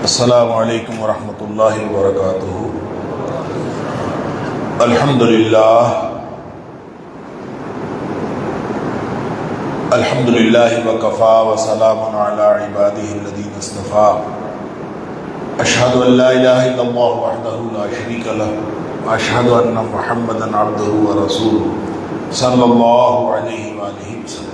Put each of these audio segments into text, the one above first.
السلام علیکم ورحمۃ اللہ وبرکاتہ۔ الحمدللہ وکفا وسلام علی عبادہ الذین اصطفیٰ۔ اشہد ان لا الہ الا اللہ وحدہ لا شریک لہ واشہد ان محمدا عبدہ ورسولہ صلی اللہ علیہ وآلہ وسلم۔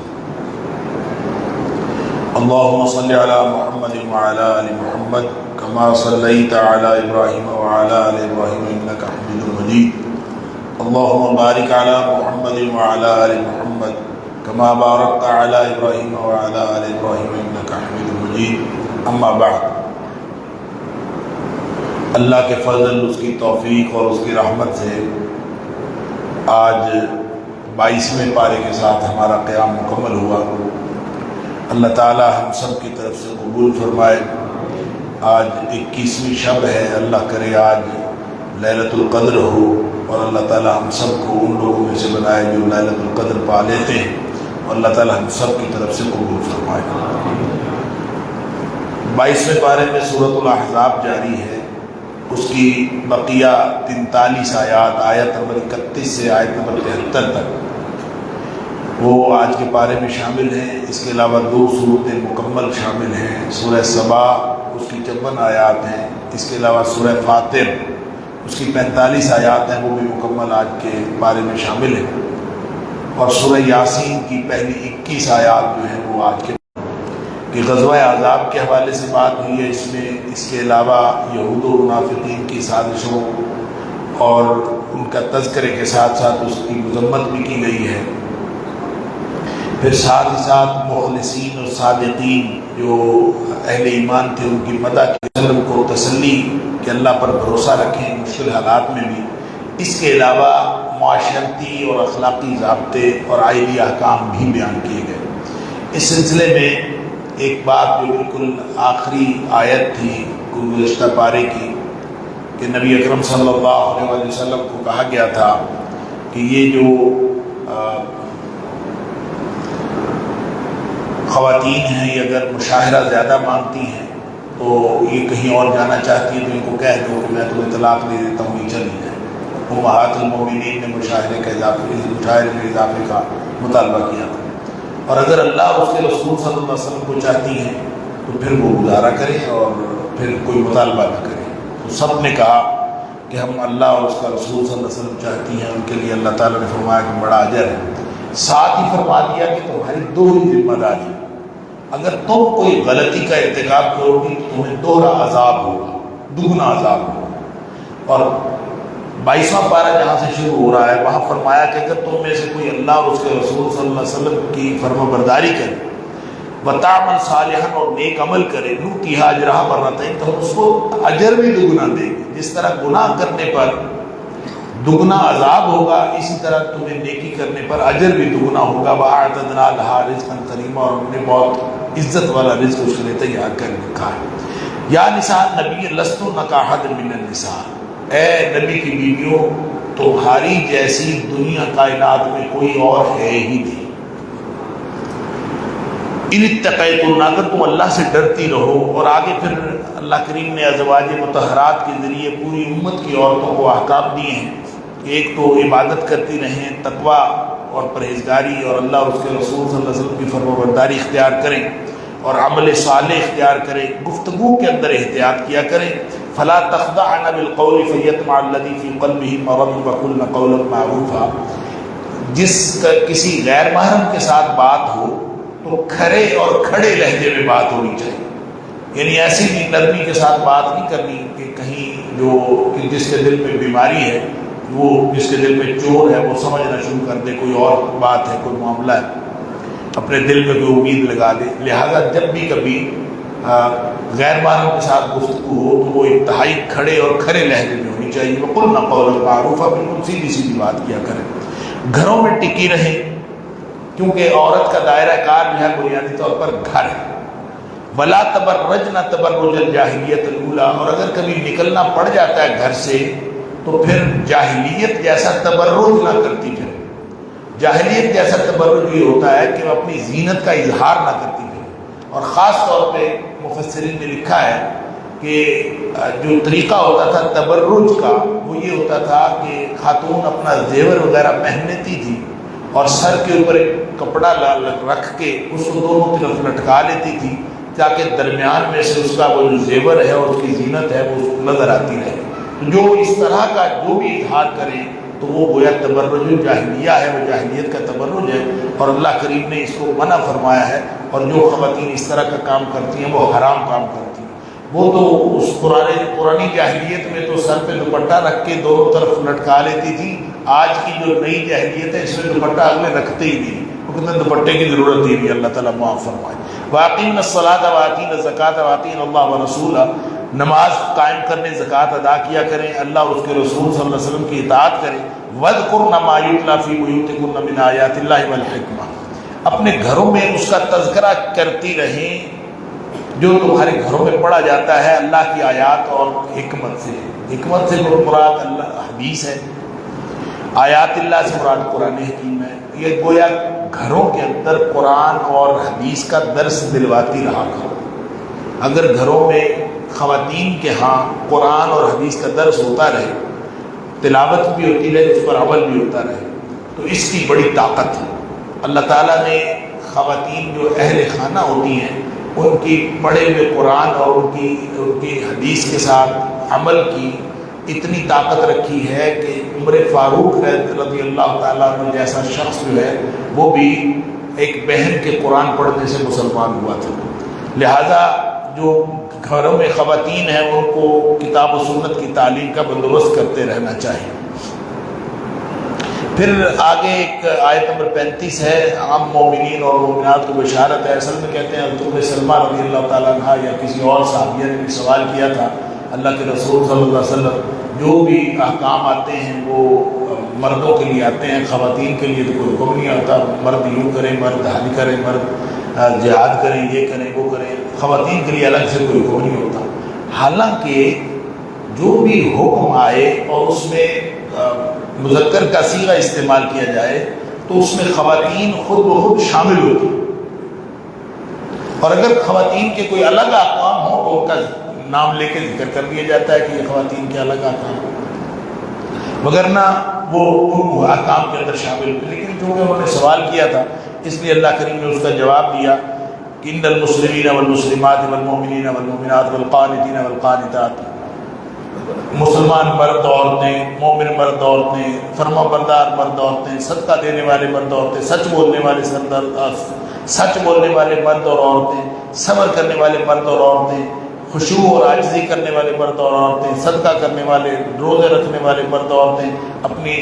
اللہم صلی علی محمد وعلی آل محمد کما صلیت علی ابراہیم وعلی آل ابراہیم انک حمید مجید۔ اللہم بارک علی محمد وعلی آل محمد کما بارکت علی ابراہیم وعلی آل ابراہیم انک حمید مجید۔ اما بعد، اللہ کے فضل، اس کی توفیق اور اس کی رحمت سے آج 22ویں پارے کے ساتھ ہمارا قیام مکمل ہوا۔ اللہ تعالی ہم سب کی طرف سے قبول فرمائے۔ آج 21ویں شب ہے، اللہ کرے آج لیلۃ القدر ہو، اور اللہ تعالی ہم سب کو ان لوگوں میں سے بنائے جو لیلۃ القدر پا لیتے ہیں، اور اللہ تعالی ہم سب کی طرف سے قبول فرمائے۔ 22ویں پارے میں سورۃ الاحزاب جاری ہے، اس کی بقیہ 43 آیات، آیت نمبر 31 سے آیت نمبر 73 تک وہ آج کے پارے میں شامل ہیں۔ اس کے علاوہ 2 سورتیں مکمل شامل ہیں، سورہ سبا اس کی 54 آیات ہیں، اس کے علاوہ سورہ فاطر اس کی 45 آیات ہیں، وہ بھی مکمل آج کے پارے میں شامل ہیں، اور سورہ یاسین کی پہلی 21 آیات جو ہیں وہ آج کے غزوہ احزاب کے حوالے سے بات ہوئی ہے اس میں۔ اس کے علاوہ یہود و منافقین کی سازشوں اور ان کا تذکرے کے ساتھ ساتھ اس کی مذمت بھی کی گئی ہے۔ پھر ساتھ ہی ساتھ مخلصین اور صادقین جو اہل ایمان تھے ان کی مدح کی، وسلم کو تسلی کہ اللہ پر بھروسہ رکھیں مشکل حالات میں بھی۔ اس کے علاوہ معاشرتی اور اخلاقی ضابطے اور آئلی احکام بھی بیان کیے گئے۔ اس سلسلے میں ایک بات جو بالکل آخری آیت تھی گزشتہ پارے کی، کہ نبی اکرم صلی اللہ علیہ وسلم کو کہا گیا تھا کہ یہ جو خواتین ہیں یہ اگر مشاہرہ زیادہ مانگتی ہیں تو یہ کہیں اور جانا چاہتی ہیں تو ان کو کہہ دو کہ میں تمہیں طلاق دے دیتا ہوں، یہ چلی جائے۔ امہات المومنین نے مشاہرے میں اضافے کا مطالبہ کیا تھا، اور اگر اللہ اور اس کے رسول صلی اللہ علیہ وسلم کو چاہتی ہیں تو پھر وہ گزارا کریں اور پھر کوئی مطالبہ نہ کریں۔ تو سب نے کہا کہ ہم اللہ اور اس کا رسول صلی اللہ علیہ وسلم چاہتی ہیں، ان کے لیے اللہ تعالیٰ نے فرمایا کہ بڑا اجر ہے۔ ساتھ ہی فرما دیا کہ تمہاری 2 ذمہ داری، اگر تم کوئی غلطی کا ارتکاب کرو گی تو تمہیں 2 عذاب ہوگا، 2 عذاب ہوگا۔ اور 22واں پارہ جہاں سے شروع ہو رہا ہے وہاں فرمایا کہ اگر تم میں سے کوئی اللہ اور اس کے رسول صلی اللہ علیہ وسلم کی فرما برداری کرے، وتعمل صالحا اور نیک عمل کرے، نؤتیہا اجرہا مرتین، تو ہم اس کو اجر بھی 2 دیں گے۔ جس طرح گناہ کرنے پر 2 عذاب ہوگا، اسی طرح تمہیں نیکی کرنے پر اجر بھی 2 ہوگا۔ وَأَعْتَدْنَا لَهَا رِزْقًا كَرِيمًا، اور ہم نے بہت عزت والا رزق اس کے لیے تیار کر رکھا ہے۔ یا نساء النبی لستن کاحد من النساء، اے نبی کی بیویوں تمہاری جیسی دنیا کائنات میں کوئی اور ہے ہی نہیں۔ ان اتقیتن، اگر تم اللہ سے ڈرتی رہو۔ اور آگے پھر اللہ کریم نے ازواج مطہرات کے ذریعے پوری امت کی عورتوں کو احکام دیے ہیں کہ ایک تو عبادت کرتی رہیں، تقوی اور پرہیزگاری اور اللہ اور اس کے رسول صلی اللہ علیہ وسلم کی فرمانبرداری اختیار کریں، اور عمل صالح اختیار کریں، گفتگو کے اندر احتیاط کیا کریں۔ فلا تخضعن بالقول فیطمع الذی فی قلبہ مرض وقلن قولا معروفا، جس کا کسی غیر محرم کے ساتھ بات ہو تو کھرے اور کھڑے لہجے میں بات ہونی چاہیے، یعنی ایسی بھی نرمی کے ساتھ بات نہیں کرنی کہ کہیں جو کہ جس کے دل میں بیماری ہے، وہ جس کے دل میں چور ہے وہ سمجھنا شروع کر دے کوئی اور بات ہے، کوئی معاملہ ہے، اپنے دل میں کوئی امید لگا دے۔ لہذا جب بھی کبھی غیر محرم کے ساتھ گفتگو ہو تو وہ انتہائی کھڑے اور کھرے لہجے میں ہونی چاہیے۔ وَقُلْنَ قَوْلًا مَعْرُوفًا، بالکل سیدھی سیدھی بات کیا کریں۔ گھروں میں ٹکی رہیں، کیونکہ عورت کا دائرہ کار جو ہے بنیادی طور پر گھر ہے۔ وَلَا تَبَرَّجْنَ تَبَرُّجَ الْجَاهِلِيَّةِ الْأُولَىٰ، اور اگر کبھی نکلنا پڑ جاتا ہے گھر سے تو پھر جاہلیت جیسا تبرج نہ کرتی پھر۔ جاہلیت جیسا تبرج یہ ہوتا ہے کہ وہ اپنی زینت کا اظہار نہ کرتی پھر، اور خاص طور پہ مفسرین نے لکھا ہے کہ جو طریقہ ہوتا تھا تبرج کا وہ یہ ہوتا تھا کہ خاتون اپنا زیور وغیرہ پہن لیتی تھی اور سر کے اوپر ایک کپڑا رکھ کے اس کو دونوں طرف لٹکا لیتی تھی تاکہ درمیان میں سے اس کا وہ جو زیور ہے اور اس کی زینت ہے وہ نظر آتی رہے. جو اس طرح کا جو بھی اظہار کریں تو وہ گویا تبرج جاہلیہ ہے، وہ جاہلیت کا تبرج ہے، اور اللہ کریم نے اس کو منع فرمایا ہے. اور جو خواتین اس طرح کا کام کرتی ہیں وہ حرام کام کرتی ہیں. وہ تو اس پرانی جاہلیت میں تو سر پہ دوپٹہ رکھ کے دونوں طرف لٹکا لیتی تھی. آج کی جو نئی جاہلیت ہے اس میں دوپٹہ اگلے رکھتے ہی نہیں، کتنے دوپٹے کی ضرورت ہی نہیں. اللہ تعالیٰ معاف فرمائے. واقعین الصلاۃ واقعین الزکوٰۃ واقعین اللہ و رسولہ، نماز قائم کرنے، زکوٰۃ ادا کیا کریں، اللہ اور اس کے رسول صلی اللہ علیہ وسلم کی اطاعت کریں. وَاذْكُرْنَ مَا يُتْلَىٰ فِي بُيُوتِكُنَّ مِنْ آيَاتِ اللَّهِ وَالْحِكْمَةِ، اپنے گھروں میں اس کا تذکرہ کرتی رہیں جو تمہارے گھروں میں پڑھا جاتا ہے اللہ کی آیات اور حکمت سے. حکمت سے مراد اللہ حدیث ہے، آیات اللہ سے مراد قرآن حکیم ہے. یہ گویا گھروں کے اندر قرآن اور حدیث کا درس دلواتی رہا کرو. اگر گھروں میں خواتین کے ہاں قرآن اور حدیث کا درس ہوتا رہے، تلاوت بھی ہوتی رہے، اس پر عمل بھی ہوتا رہے، تو اس کی بڑی طاقت ہے. اللہ تعالیٰ نے خواتین جو اہل خانہ ہوتی ہیں ان کی پڑھے ہوئے قرآن اور ان کی حدیث کے ساتھ عمل کی اتنی طاقت رکھی ہے کہ عمر فاروق رضی اللہ تعالیٰ عنہ جیسا شخص جو ہے وہ بھی ایک بہن کے قرآن پڑھنے سے مسلمان ہوا تھا. لہذا جو گھروں میں خواتین ہیں ان کو کتاب و سنت کی تعلیم کا بندوبست کرتے رہنا چاہیے. پھر آگے ایک آیت نمبر 35 ہے، عام مومنین اور مومنات کو بشارت ہے. اصل میں کہتے ہیں حضرت سلمہ رضی اللہ تعالیٰ عنہ یا کسی اور صحابیہ نے بھی سوال کیا تھا اللہ کے رسول صلی اللہ علیہ وسلم، جو بھی احکام آتے ہیں وہ مردوں کے لیے آتے ہیں، خواتین کے لیے تو کوئی حکم نہیں آتا. مرد یوں کریں، مرد حج کریں، مرد جہاد کریں، یہ کریں وہ کریں، خواتین کے لیے الگ سے کوئی حکم نہیں ہوتا. حالانکہ جو بھی حکم آئے اور اس میں مذکر کا صیغہ استعمال کیا جائے تو اس میں خواتین خود بخود شامل ہوتی ہیں. اور اگر خواتین کے کوئی الگ احکام ہو تو ان کا نام لے کے ذکر کر دیا جاتا ہے کہ یہ خواتین کے الگ احکام، وگرنہ وہ احکام کے اندر شامل ہوتے. لیکن چونکہ انہوں نے سوال کیا تھا اس لیے اللہ کریم نے اس کا جواب دیا کہ ان المسلمین والمسلمات والمؤمنین والمؤمنات والقانتین والقانتات، مسلمان مرد عورتیں، مومن مرد عورتیں، فرما بردار مرد عورتیں، صدقہ دینے والے مرد عورتیں، سچ بولنے والے مرد اور عورتیں، صبر کرنے والے مرد اور عورتیں، خشوع اور عاجزی کرنے والے مرد اور عورتیں، صدقہ کرنے والے، روزے رکھنے والے مرد اور عورتیں، اپنی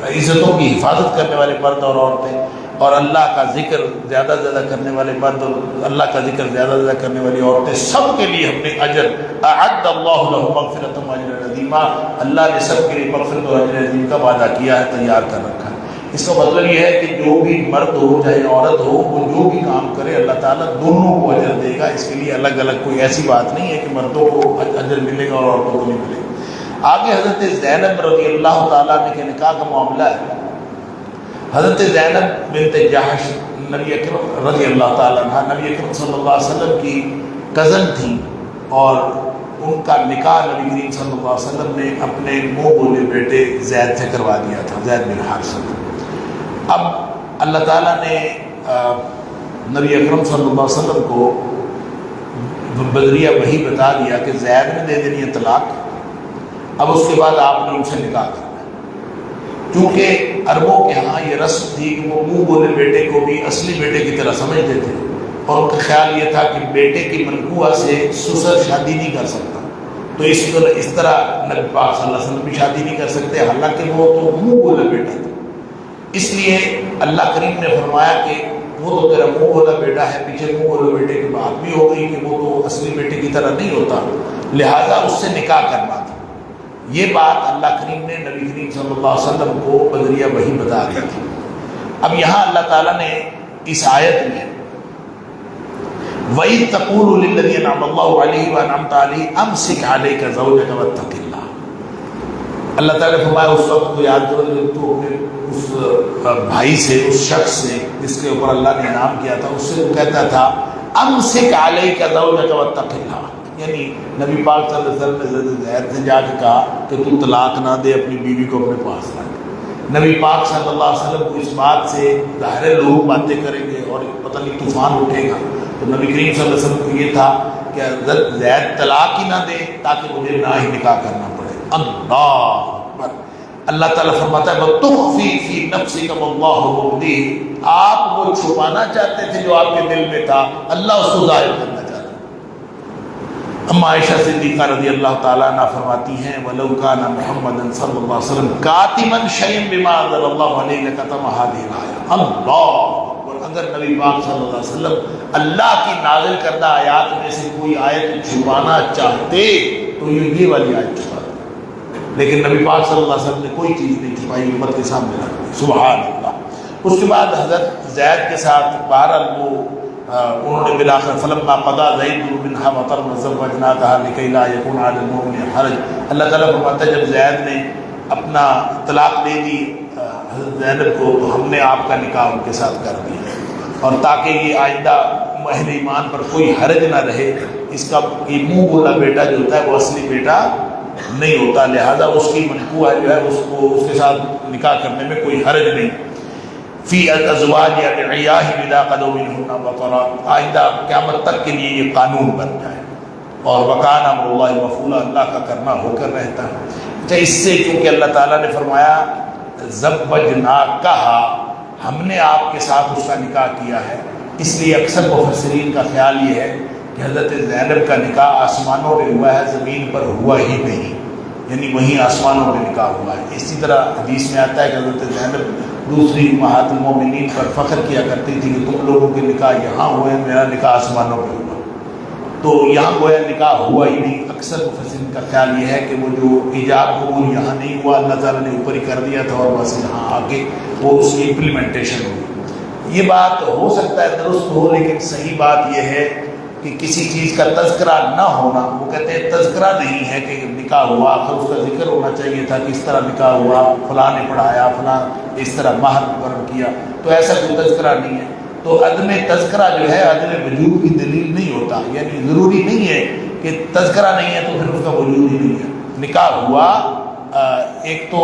عزتوں کی حفاظت کرنے والے مرد اور عورتیں، اور اللہ کا ذکر زیادہ زیادہ کرنے والے مرد اور اللہ کا ذکر زیادہ زیادہ کرنے والی عورتیں، سب کے لیے ہم نے اجر اعد اللہ لهم مغفرۃ واجرا عظیما، اللہ نے سب کے لیے مغفرت اور اجر عظیم کا وعدہ کیا ہے، تیار کر رکھا ہے. اس کا مطلب یہ ہے کہ جو بھی مرد ہو چاہے عورت ہو وہ جو بھی کام کرے اللہ تعالیٰ دونوں کو اجر دے گا. اس کے لیے الگ الگ کوئی ایسی بات نہیں ہے کہ مردوں کو اجر ملے گا اور عورتوں کو نہیں ملے گا. آگے حضرت زینب رضی اللہ تعالیٰ عنہ کے نکاح کا معاملہ ہے. حضرت زینب بنت جحش نبی اکرم رضی اللہ تعالیٰ عنہ نبی اکرم صلی اللہ علیہ وسلم کی کزن تھیں اور ان کا نکاح نبی کریم صلی اللہ علیہ وسلم نے اپنے منہ بولے بیٹے زید سے کروا دیا تھا، زید بن حارثہ. اب اللہ تعالیٰ نے نبی اکرم صلی اللہ علیہ وسلم کو بدریہ وحی بتا دیا کہ زید نے دے دینی ہے طلاق، اب اس کے بعد آپ نے ان سے نکاح کرنا. کیونکہ عربوں کے ہاں یہ رسم تھی کہ وہ منہ بولے بیٹے کو بھی اصلی بیٹے کی طرح سمجھتے تھے، اور ان کا خیال یہ تھا کہ بیٹے کی منقوہ سے سسر شادی نہیں کر سکتا، تو اس طرح نبی پاک صلی اللہ علیہ وسلم بھی شادی نہیں کر سکتے، حالانکہ وہ تو منہ بولا بیٹا تھا. اس لیے اللہ کریم نے فرمایا کہ وہ تو تیرا منہ بولا بیٹا ہے، پیچھے منہ بولے بیٹے کی بات بھی ہو گئی کہ وہ تو اصلی بیٹے کی طرح نہیں ہوتا، لہٰذا اس سے نکاح کرنا تھا. یہ بات اللہ کریم نے نبی کریم صلی اللہ علیہ وسلم کو بدریہ وحی بتا دی تھی. اب یہاں اللہ تعالیٰ نے اس آیت میں وَإِذْ تَقُولُ لِلَّذِي أَنْعَمَ اللَّهُ عَلَيْهِ وَأَنْعَمْتَ عَلَيْهِ أَمْسِكْ عَلَيْكَ زَوْجَكَ وَاتَّقِ اللَّهَ. اللہ تعالیٰ نے فرمایا اس وقت کو یاد کرو جب تو اپنے اس بھائی سے، اس شخص سے جس کے اوپر اللہ نے انعام کیا تھا، اس سے وہ کہتا تھا أَمْسِكْ عَلَيْكَ زَوْجَكَ وَاتَّقِ اللَّهَ، یعنی نبی پاک صلی اللہ علیہ وسلم نے حضرت زید سے جا کے کہا کہ تو طلاق نہ دے، اپنی بیوی کو اپنے پاس رکھ۔ نبی پاک صلی اللہ علیہ وسلم کو اس بات سے ظاہر لوگ باتیں کریں گے اور پتہ نہیں طوفان اٹھے گا، تو نبی کریم صلی اللہ علیہ وسلم کو یہ تھا کہ حضرت زید طلاق ہی نہ دے تاکہ مجھے نہ ہی نکاح کرنا پڑے۔ اللہ اکبر۔ اللہ تعالیٰ فرماتا ہے وَتُخْفِي فِي نَفْسِكَ وَاللَّهُ مُبْدِيهِ، آپ وہ چھپانا چاہتے تھے جو آپ کے دل میں تھا، اللہ اس کو ظاہر کرنا چاہتا ہے۔ اما عائشہ صدیقہ رضی اللہ تعالیٰ عنہ فرماتی ہیں وَلَوْ كَانَ مُحَمَّدًا صلی اللہ علیہ وسلم كَاتِمًا شَيْئًا بِمَا أَنزَلَ اللَّهُ عَلَيْهِ لَكَتَمَ هَذِهِ الْآيَةَ۔ اللہ، اور اگر نبی پاک صلی اللہ علیہ وسلم اللہ کی نازل کردہ آیات میں سے کوئی آیت چھپانا چاہتے تو یہ والی آیت چھپا، لیکن نبی پاک صلی اللہ علیہ وسلم نے کوئی چیز نہیں چھپائی، امت کے سامنے رکھ دی۔ سبحان اللہ۔ اس کے بعد حضرت زید کے ساتھ بہرحال وہ انہوں نے بالآخر فلما قضى زید منها وطرا زوجناکها لکی لا یکون علی المؤمنین حرج، اللہ تعالیٰ فرماتا ہے جب زید نے اپنا طلاق دے دی حضرت زینب کو تو ہم نے آپ کا نکاح ان کے ساتھ کر دیا، اور تاکہ یہ آئندہ اہل ایمان پر کوئی حرج نہ رہے، اس کا یہ منہ بولا بیٹا جو ہوتا ہے وہ اصلی بیٹا نہیں ہوتا، لہذا اس کی منقوہ جو ہے اس کو اس کے ساتھ نکاح کرنے میں کوئی حرج نہیں۔ فی ازواج ادعیاء اذا قضوا منهن وطرا، آئندہ قیامت تک کے لیے یہ قانون بن جائے، اور وکان امر اللہ مفعولا، اللہ کا کرنا ہو کر رہتا ہے۔ اچھا، اس سے کیونکہ اللہ تعالیٰ نے فرمایا زوجناکہا، ہم نے آپ کے ساتھ اس کا نکاح کیا ہے، اس لیے اکثر مفسرین کا خیال یہ ہے کہ حضرت زینب کا نکاح آسمانوں میں ہوا ہے، زمین پر ہوا ہی نہیں، یعنی وہیں آسمانوں میں نکاح ہوا ہے۔ اسی طرح حدیث میں آتا ہے کہ حضرت زینب دوسری امہات المومنین پر فخر کیا کرتی تھی کہ تم لوگوں کے نکاح یہاں ہوئے، میرا نکاح آسمانوں پہ ہوا، تو یہاں گویا نکاح ہوا ہی نہیں۔ اکثر مفسرین کا خیال یہ ہے کہ وہ جو ایجاب قبول یہاں نہیں ہوا، اللہ تعالیٰ نے اوپر ہی کر دیا تھا اور بس یہاں آگے وہ اس کی امپلیمنٹیشن ہوئی۔ یہ بات ہو سکتا ہے درست ہو، لیکن صحیح بات یہ ہے کہ کسی چیز کا تذکرہ نہ ہونا، وہ کہتے ہیں تذکرہ نہیں ہے کہ نکاح ہوا، آخر اس کا ذکر ہونا چاہیے تھا کہ اس طرح نکاح ہوا، فلاں نے پڑھایا، فلاں اس طرح مہر مقرر کیا، تو ایسا کوئی تذکرہ نہیں ہے۔ تو عدم تذکرہ جو ہے عدم وجود کی دلیل نہیں ہوتا، یعنی ضروری نہیں ہے کہ تذکرہ نہیں ہے تو پھر اس کا وجود ہی نہیں ہے۔ نکاح ہوا، ایک تو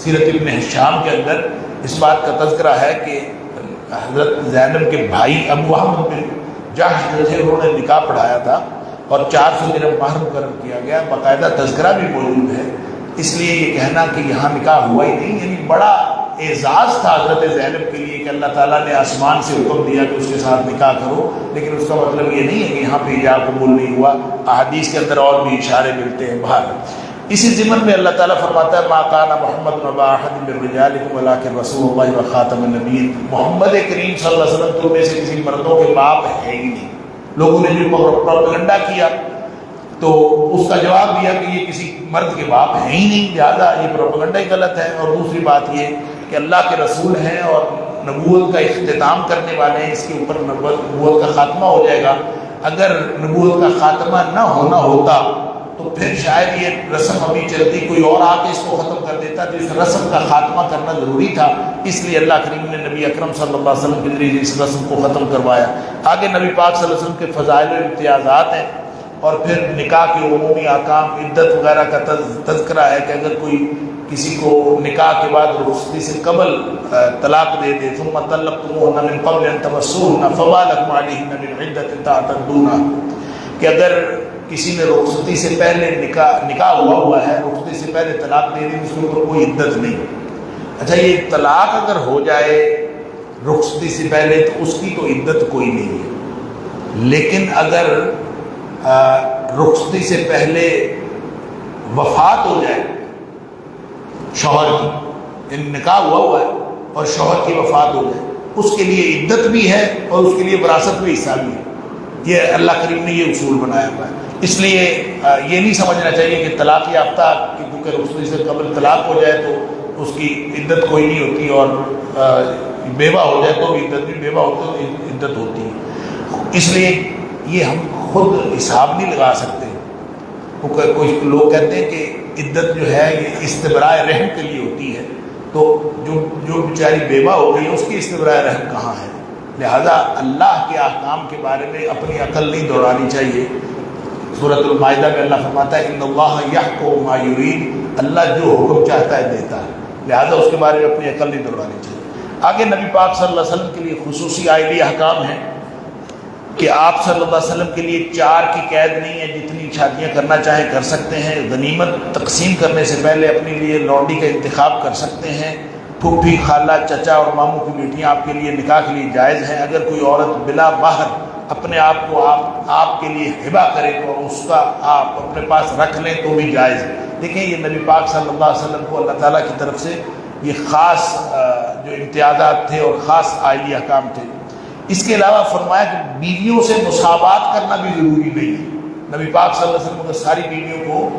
سیرت ابن ہشام کے اندر اس بات کا تذکرہ ہے کہ حضرت زینب کے بھائی ابو احمد بن جحش جو تھے انہوں نے نکاح پڑھایا تھا اور 400 درہم مہر مقرر کیا گیا، باقاعدہ تذکرہ بھی موجود ہے۔ اس لیے یہ کہنا کہ یہاں نکاح ہوا ہی نہیں، یعنی بڑا اعزاز تھا حضرت زینب کے لیے کہ اللہ تعالیٰ نے آسمان سے حکم دیا کہ اس کے ساتھ نکاح کرو، لیکن اس کا مطلب یہ نہیں ہے کہ یہاں پہ ایجاب قبول نہیں ہوا۔ احادیث کے اندر اور بھی اشارے ملتے ہیں باہر۔ اسی ضمن میں اللہ تعالیٰ فرماتا ہے ما کان محمد ابا احد من رجالکم ولکن رسول اللہ وخاتم النبیین، محمد کریم صلی اللہ علیہ وسلم تم میں سے کسی مردوں کے باپ ہے ہی نہیں۔ لوگوں نے جو پروپیگنڈا کیا تو اس کا جواب دیا کہ یہ کسی مرد کے باپ ہیں ہی نہیں، لہٰذا یہ پروپیگنڈا ہی غلط ہے۔ اور دوسری بات یہ کہ اللہ کے رسول ہیں اور نبوت کا اختتام کرنے والے ہیں، اس کے اوپر نبوت کا خاتمہ ہو جائے گا۔ اگر نبوت کا خاتمہ نہ ہونا ہوتا تو پھر شاید یہ رسم ابھی چلتی، کوئی اور آ کے اس کو ختم کر دیتا، تو اس رسم کا خاتمہ کرنا ضروری تھا، اس لیے اللہ کریم نے نبی اکرم صلی اللہ علیہ وسلم کے ذریعے اس رسم کو ختم کروایا۔ آگے نبی پاک صلی اللہ علیہ وسلم کے فضائل و امتیازات ہیں، اور پھر نکاح کے عمومی احکام، عدت وغیرہ کا تذکرہ ہے کہ اگر کوئی کسی کو نکاح کے بعد رخصتی سے قبل طلاق دے دے، ثم طلقتموهن من قبل ان تمسوهن فما لكم عليهن من عدة تعتدونها، کہ اگر کسی نے رخصتی سے پہلے نکاح ہوا ہے، رخصتی سے پہلے طلاق دے دی، اس کے اوپر کوئی عدت نہیں۔ اچھا، یہ طلاق اگر ہو جائے رخصتی سے پہلے تو اس کی تو عدت کوئی نہیں ہے، لیکن اگر رخصتی سے پہلے وفات ہو جائے شوہر کی، یعنی نکاح ہوا ہے اور شوہر کی وفات ہو جائے، اس کے لیے عدت بھی ہے اور اس کے لیے وراثت میں حصہ بھی ہے۔ یہ اللہ کریم نے یہ اصول بنایا ہوا ہے۔ اس لیے یہ نہیں سمجھنا چاہیے کہ طلاق یافتہ کیونکہ رخصتی سے قبل طلاق ہو جائے تو اس کی عدت کوئی نہیں ہوتی، اور بیوہ ہو جائے تو بھی عدت، بھی بیوہ ہوتی تو عدت ہوتی ہے۔ اس لیے یہ ہم خود حساب نہیں لگا سکتے۔ کچھ لوگ کہتے ہیں کہ عدت جو ہے یہ استبراء رحم کے لیے ہوتی ہے، تو جو بیچاری بیوہ ہو گئی اس کی استبراء رحم کہاں ہے؟ لہذا اللہ کے احکام کے بارے میں اپنی عقل نہیں دوڑانی چاہیے، سورۃ المائدہ میں اللہ فرماتا ہے ان اللہ یحکم ما یرید، اللہ جو حکم چاہتا ہے دیتا ہے، لہذا اس کے بارے میں اپنی عقل نہیں دوڑانی چاہیے۔ آگے نبی پاک صلی اللہ علیہ وسلم کے لیے خصوصی آئلی احکام ہیں کہ آپ صلی اللہ علیہ وسلم کے لیے 4 کی قید نہیں ہے، جتنی شادیاں کرنا چاہیں کر سکتے ہیں، غنیمت تقسیم کرنے سے پہلے اپنے لیے لونڈی کا انتخاب کر سکتے ہیں، پھوپھی خالہ چچا اور ماموں کی بیٹیاں آپ کے لیے نکاح کے لیے جائز ہیں، اگر کوئی عورت بلا مہر اپنے آپ کو آپ کے لیے ہبہ کرے تو اس کا آپ اپنے پاس رکھ لیں تو بھی جائز ہے۔ دیکھیں یہ نبی پاک صلی اللہ علیہ وسلم کو اللہ تعالیٰ کی طرف سے یہ خاص جو امتیازات تھے اور خاص آئلی احکام تھے۔ اس کے علاوہ فرمایا کہ بیویوں سے مساوات کرنا بھی ضروری نہیں ہے۔ نبی پاک صلی اللہ علیہ وسلم اگر ساری بیویوں کو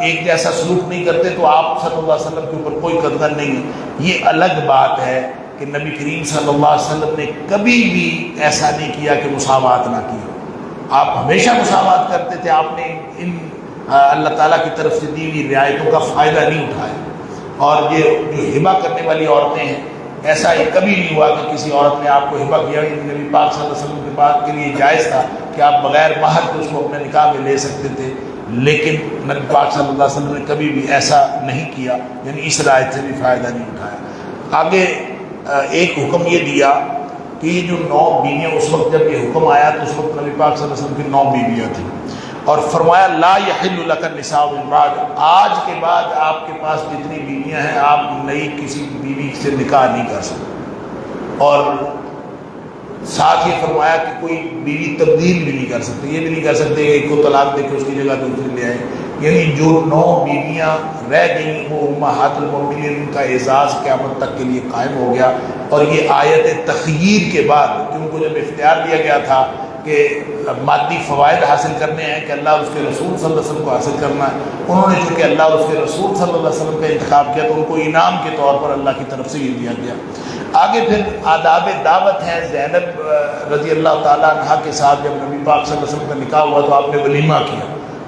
ایک جیسا سلوک نہیں کرتے تو آپ صلی اللہ علیہ وسلم کے اوپر کوئی قدر نہیں ہے۔ یہ الگ بات ہے کہ نبی کریم صلی اللہ علیہ وسلم نے کبھی بھی ایسا نہیں کیا کہ مساوات نہ کی ہو، آپ ہمیشہ مساوات کرتے تھے، آپ نے ان اللہ تعالیٰ کی طرف سے دی ہوئی رعایتوں کا فائدہ نہیں اٹھایا۔ اور یہ جو ہبہ کرنے والی عورتیں ہیں، ایسا یہ کبھی نہیں ہوا کہ کسی عورت نے آپ کو ہبہ کیا، نبی پاک صلی اللہ علیہ وسلم کے بعد کے لیے جائز تھا کہ آپ بغیر مہر کے اس کو اپنے نکاح میں لے سکتے تھے، لیکن نبی پاک صلی اللہ علیہ وسلم نے کبھی بھی ایسا نہیں کیا، یعنی اس رعایت سے بھی فائدہ نہیں اٹھایا۔ آگے ایک حکم یہ دیا کہ یہ جو 9 بیویاں، اس وقت جب یہ حکم آیا تو اس وقت نبی پاک صلی اللہ علیہ وسلم کی 9 بیویاں تھیں، اور فرمایا لا یحل لک النساء من بعد، آج کے بعد آپ کے پاس جتنی بیویاں ہیں آپ نئی کسی بیوی سے نکاح نہیں کر سکتے، اور ساتھ یہ فرمایا کہ کوئی بیوی تبدیل بھی نہیں کر سکتے، یہ بھی نہیں کر سکتے کہ ایک کو طلاق دے کے اس کی جگہ دوسری لے آئے، یعنی جو 9 بیویاں رہ گئیں وہ امہات المومنین، ان کا اعزاز قیامت تک کے لیے قائم ہو گیا۔ اور یہ آیت تخییر کے بعد کہ ان کو جب اختیار دیا گیا تھا کہ مادی فوائد حاصل کرنے ہیں کہ اللہ اس کے رسول صلی اللہ علیہ وسلم کو حاصل کرنا ہے، انہوں نے چونکہ اللہ اور اس کے رسول صلی اللہ علیہ وسلم کا انتخاب کیا تو ان کو انعام کے طور پر اللہ کی طرف سے یہ دیا گیا۔ آگے پھر آداب دعوت ہیں۔ زینب رضی اللہ تعالیٰ عنہ کے ساتھ جب نبی پاک صلی اللہ علیہ وسلم کا نکاح ہوا تو آپ نے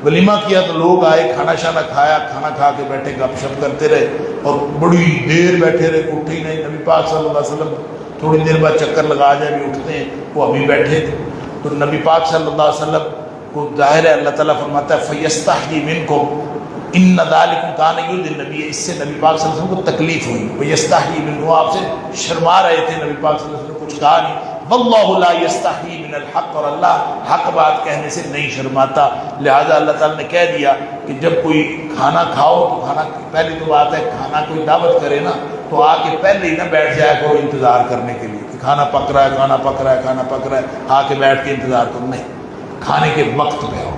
ولیمہ کیا تو لوگ آئے، کھانا شانا کھایا، کھانا کھا کے بیٹھے گپ شپ کرتے رہے اور بڑی دیر بیٹھے رہے، اٹھے ہی نہیں۔ نبی پاک صلی اللہ علیہ وسلم تھوڑی دیر بعد چکر لگا جائے بھی اٹھتے ہیں، وہ ابھی بیٹھے تھے تو نبی پاک صلی اللہ علیہ وسلم کو ظاہر ہے اللہ تعالیٰ فرماتا ہے فَيَسْتَحْيِي مِنْكُمْ ان ذالکم کان یؤذی النبی، اس سے نبی پاک صلی اللہ علیہ وسلم کو تکلیف ہوئی، وَيَسْتَحْيِي مِنْهُ، آپ سے شرما رہے تھے، نبی پاک صلی اللہ علیہ وسلم کچھ کہا نہیں۔ وَاللَّهُ لَا يَسْتَحْيِي مِنَ الْحَقِّ، اور اللہ حق بات کہنے سے نہیں شرماتا، لہذا اللہ تعالیٰ نے کہہ دیا کہ جب کوئی کھانا کھاؤ تو کھانا، پہلی تو بات ہے کھانا کوئی دعوت کرے نا تو آ کے پہلے ہی نہ بیٹھ جایا کرو انتظار کرنے کے لیے کہ کھانا پک رہا ہے، کھانا پک رہا ہے، کھانا پک رہا ہے، آ کے بیٹھ کے انتظار کرو، نہیں، کھانے کے وقت پہ آؤ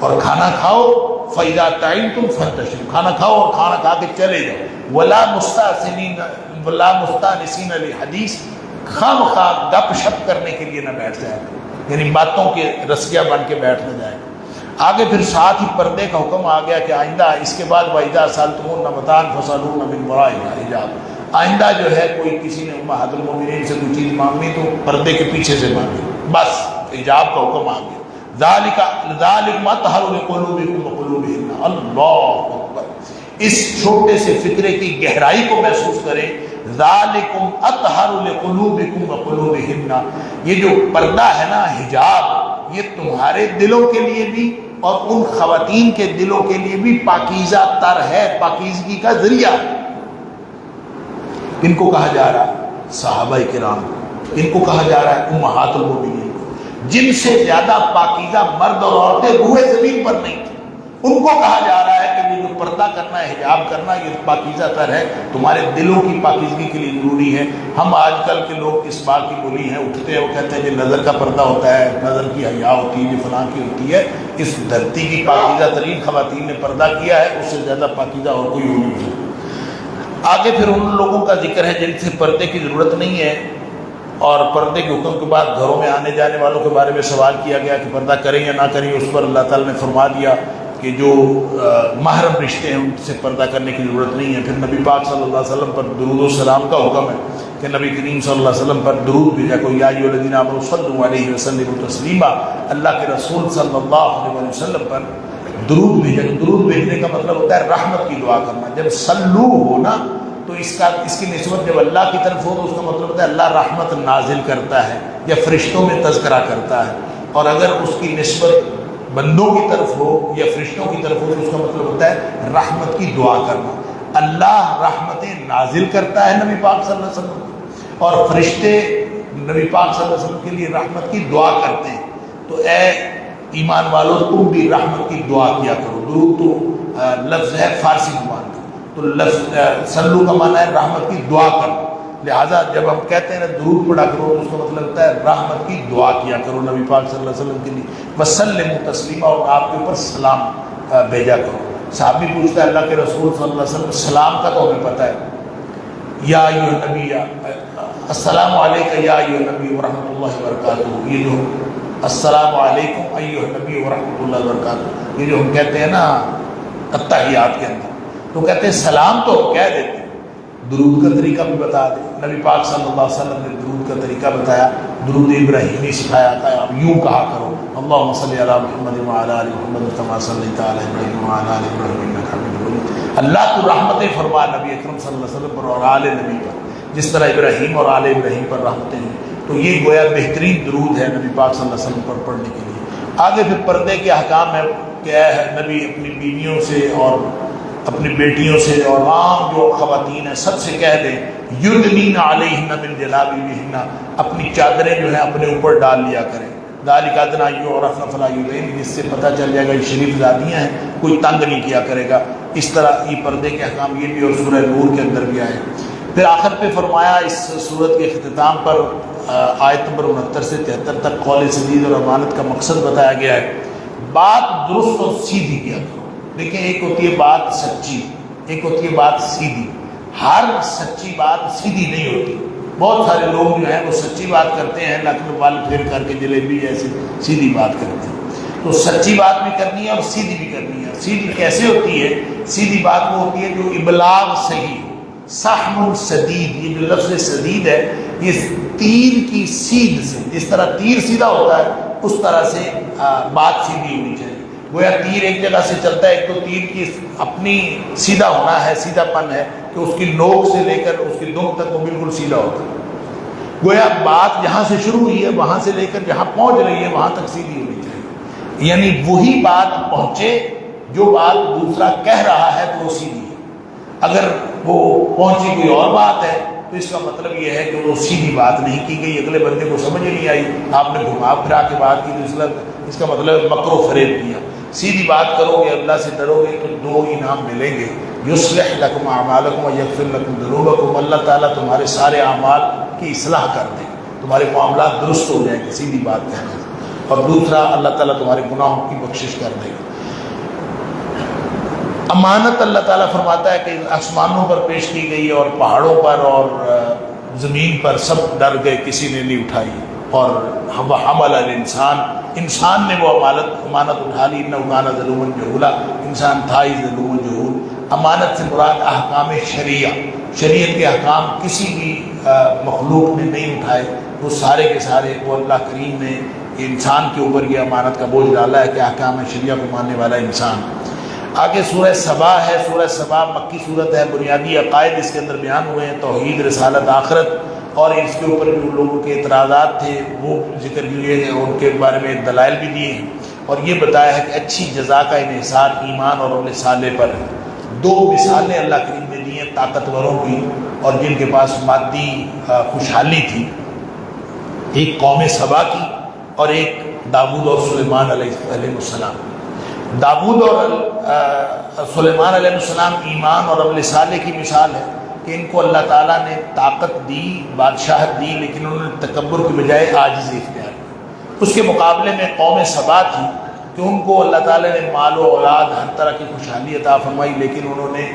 اور کھانا کھاؤ۔ فَإِذَا طَعِمْتُمْ فَانتَشِرُوا، کھانا کھاؤ اور کھانا کھا کے چلے جاؤ۔ وَلَا مُسْتَأْنِسِينَ لِلْحَدِيث، خام خواہ گپ شپ کرنے کے لیے نہ بیٹھ جائے، یعنی باتوں کے رسیہ بن کے بیٹھ نہ جائے۔ آگے پھر ساتھ ہی پردے کا حکم آ گیا کہ آئندہ اس کے بعد وَإِذَا سَأَلْتُمُوهُنَّ مَتَاعًا فَاسْأَلُوهُنَّ مِنْ وَرَاءِ حجاب، آئندہ جو ہے کوئی کسی نے امہات المومنین سے کوئی چیز مانگنی تو پردے کے پیچھے سے مانگی، بس حجاب کا حکم آ گیا۔ ذَلِكَ أَطْهَرُ لِقُلُوبِكُمْ وَقُلُوبِهِنَّ، اللہ اکبر، اس چھوٹے سے فکرے کی گہرائی کو محسوس کریں۔ ذَلِكُمْ أَطْهَرُ لِقُلُوبِكُمْ وَقُلُوبِهِنَّ، یہ جو پردہ ہے نا، حجاب، یہ تمہارے دلوں کے لیے بھی اور ان خواتین کے دلوں کے لیے بھی پاکیزہ تر ہے، پاکیزگی کا ذریعہ۔ ان کو کہا جا رہا ہے صحابہ کرام، ان کو کہا جا رہا ہے امہات المومنین، جن سے زیادہ پاکیزہ مرد اور عورتیں روئے زمین پر نہیں تھیں، ان کو کہا جا رہا ہے کہ یہ جو پردہ کرنا ہے، حجاب کرنا، یہ پاکیزہ تر ہے، تمہارے دلوں کی پاکیزگی کے لیے ضروری ہے۔ ہم آج کل کے لوگ اس بات کی بولی ہیں، اٹھتے ہیں وہ کہتے ہیں یہ نظر کا پردہ ہوتا ہے، نظر کی حیا ہوتی ہے، یہ فلاں کی ہوتی ہے۔ اس دھرتی کی پاکیزہ ترین خواتین نے پردہ کیا ہے، اس سے زیادہ پاکیزہ اور کوئی ہو نہیں سکتا۔ آگے پھر ان لوگوں کا ذکر ہے جن سے پردے کی ضرورت نہیں ہے، اور پردے کے حکم کے بعد گھروں میں آنے جانے والوں کے بارے میں سوال کیا گیا کہ پردہ کریں یا نہ کریں، اس پر اللہ تعالیٰ نے فرما دیا کہ جو محرم رشتے ہیں ان سے پردہ کرنے کی ضرورت نہیں ہے۔ پھر نبی پاک صلی اللہ علیہ وسلم پر درود و سلام کا حکم ہے کہ نبی کریم صلی اللہ علیہ وسلم پر درود بھیجا کو، یا ایھا الذین آمنوا صلوا علیہ وسلموا تسلیما، اللہ کے رسول صلی اللہ علیہ وسلم پر درود بھیجا۔ درود بھیجنے کا مطلب ہوتا ہے رحمت کی دعا کرنا۔ جب صلو ہو نا تو اس کی نسبت جب اللہ کی طرف ہو تو اس کا مطلب ہوتا ہے اللہ رحمت نازل کرتا ہے یا فرشتوں میں تذکرہ کرتا ہے، اور اگر اس کی نسبت بندوں کی طرف ہو یا فرشتوں کی طرف ہو تو اس کا مطلب ہوتا ہے رحمت کی دعا کرنا. اللہ رحمتیں نازل کرتا ہے نبی پاک صلی اللہ علیہ وسلم اور فرشتے نبی پاک صلی اللہ علیہ وسلم کے لیے رحمت کی دعا کرتے ہیں. تو اے ایمان والو تم بھی رحمت کی دعا کیا کرو. درود تو لفظ ہے فارسی زبان کا, تو لفظ صلو کا معنی ہے رحمت کی دعا کرو. لہٰذا جب ہم کہتے ہیں نا درود پڑھا کرو تو اس کا مطلب ہوتا ہے رحمت کی دعا کیا کرو نبی پاک صلی اللہ علیہ وسلم کے لیے. وسلموا تسلیما, اور آپ کے اوپر سلام بھیجا کرو. صحابی پوچھتا ہے اللہ کے رسول صلی اللہ علیہ وسلم سلام کا تو ہمیں پتہ ہے, یا ایھا النبی السلام علیکم یا ایھا النبی ورحمۃ اللہ وبرکاتہ, یہ جو السلام علیکم ایھا النبی ورحمۃ اللہ وبرکاتہ یہ جو ہم کہتے ہیں نا التحیات کے اندر, تو کہتے ہیں سلام تو کہہ دیتے ہیں, درود کا طریقہ بھی بتا دیں. نبی پاک صلی اللہ علیہ وسلم نے درود کا طریقہ بتایا, درود ابراہیمی سکھایا تھا, آپ یوں کہا کرو اللہم صلی علی محمد وعلی آل محمد کما صلیت علی ابراہیم وعلی آل ابراہیم انک حمید مجید. اللہ تو رحمتیں فرما نبی اکرم صلی اللہ علیہ وسلم پر اور آل نبی پر, جس طرح ابراہیم اور آل ابراہیم پر رحمتیں ہیں. تو یہ گویا بہترین درود ہے نبی پاک صلی اللہ علیہ وسلم پر پڑھنے کے لیے. آگے پھر پردے کے احکام ہے کہ نبی اپنی بیویوں سے اور اپنی بیٹیوں سے اور عام جو خواتین ہیں سب سے کہہ دیں یدنین علیہن من جلابیبہن, اپنی چادریں جو ہیں اپنے اوپر ڈال لیا کریں. ذالک ادنیٰ ان یعرفن فلا یؤذین, جس سے پتہ چل جائے گا یہ شریف زادیاں ہیں, کوئی تنگ نہیں کیا کرے گا. اس طرح یہ پردے کے احکام یہ بھی اور سورہ نور کے اندر بھی آئے. پھر آخر پہ فرمایا اس صورت کے اختتام پر آیت نمبر 69 سے 73 تک قول سدید اور امانت کا مقصد بتایا گیا ہے. بات درست اور سیدھی کیا کرو. دیکھیں ایک ہوتی ہے بات سچی, ایک ہوتی ہے بات سیدھی. ہر سچی بات سیدھی نہیں ہوتی. بہت سارے لوگ جو ہیں وہ سچی بات کرتے ہیں لیکن بال پھیر کر کے جلیبی جیسی سیدھی بات کرتے ہیں. تو سچی بات بھی کرنی ہے اور سیدھی بھی کرنی ہے. سیدھی کیسے ہوتی ہے؟ سیدھی بات وہ ہوتی ہے جو ابلاغ صحیح ہو. سحم سدید, یہ جو لفظ سدید ہے یہ تیر کی سیدھ سے, جس طرح تیر سیدھا ہوتا ہے اس طرح سے بات سیدھی ہونی چاہیے. گویا تیر ایک جگہ سے چلتا ہے, ایک تو تیر کی اپنی سیدھا ہونا ہے, سیدھا پن ہے کہ اس کی نوک سے لے کر اس کی دونک تک وہ بالکل سیدھا ہوتا ہے. گویا بات جہاں سے شروع ہوئی ہے وہاں سے لے کر جہاں پہنچ رہی ہے وہاں تک سیدھی ہونی چاہیے. یعنی وہی بات پہنچے جو بات دوسرا کہہ رہا ہے تو وہ سیدھی ہے. اگر وہ پہنچی کوئی اور بات ہے تو اس کا مطلب یہ ہے کہ وہ سیدھی بات نہیں کی گئی, اگلے بندے کو سمجھ نہیں آئی, آپ نے گھما پھرا کے بات کی تو اس کا مطلب مکر و فریب کیا. سیدھی بات کرو گے, اللہ سے ڈرو گے تو دو انعام ملیں گے. یصلح لکم اعمالکم ویغفر لکم ذنوبکم, اللہ تعالیٰ تمہارے سارے اعمال کی اصلاح کر دے, تمہارے معاملات درست ہو جائیں گے سیدھی بات کہنے سے. اور دوسرا اللہ تعالیٰ تمہارے گناہوں کی بخشش کر دے گا. امانت اللہ تعالیٰ فرماتا ہے کہ آسمانوں پر پیش کی گئی اور پہاڑوں پر اور زمین پر سب ڈر گئے, کسی نے نہیں اٹھائی. اور حمل الانسان, انسان نے وہ امانت اٹھا لی. انہ کان ظلوما جہولا, انسان تھا ہی ظلوم جہول. امانت سے مراد احکام شریعہ, شریعت کے احکام کسی بھی مخلوق نے نہیں اٹھائے, وہ سارے کے سارے وہ اللہ کریم نے انسان کے اوپر یہ امانت کا بوجھ ڈالا ہے کہ احکام شریعہ کو ماننے والا انسان. آگے سورہ سبا ہے. سورہ سبا مکی صورت ہے. بنیادی عقائد اس کے اندر بیان ہوئے ہیں, توحید, رسالت, آخرت, اور اس کے اوپر جو لوگوں کے اعتراضات تھے وہ ذکر کیے ہیں, ان کے بارے میں دلائل بھی دیے ہیں. اور یہ بتایا ہے کہ اچھی جزا کا انحصار ایمان اور عمل صالح پر ہے. دو مثالیں اللہ کریم نے دی ہیں طاقتوروں کی اور جن کے پاس مادی خوشحالی تھی, ایک قوم سبا کی اور ایک داؤد اور سلیمان علیہ السلام. داؤد اور سلیمان علیہ السلام ایمان اور عمل صالح کی مثال ہے کہ ان کو اللہ تعالیٰ نے طاقت دی, بادشاہت دی, لیکن انہوں نے تکبر کی بجائے عاجزی اختیار کی. اس کے مقابلے میں قوم سبا تھی کہ ان کو اللہ تعالیٰ نے مال و اولاد ہر طرح کی خوشحالی عطا فرمائی, لیکن انہوں نے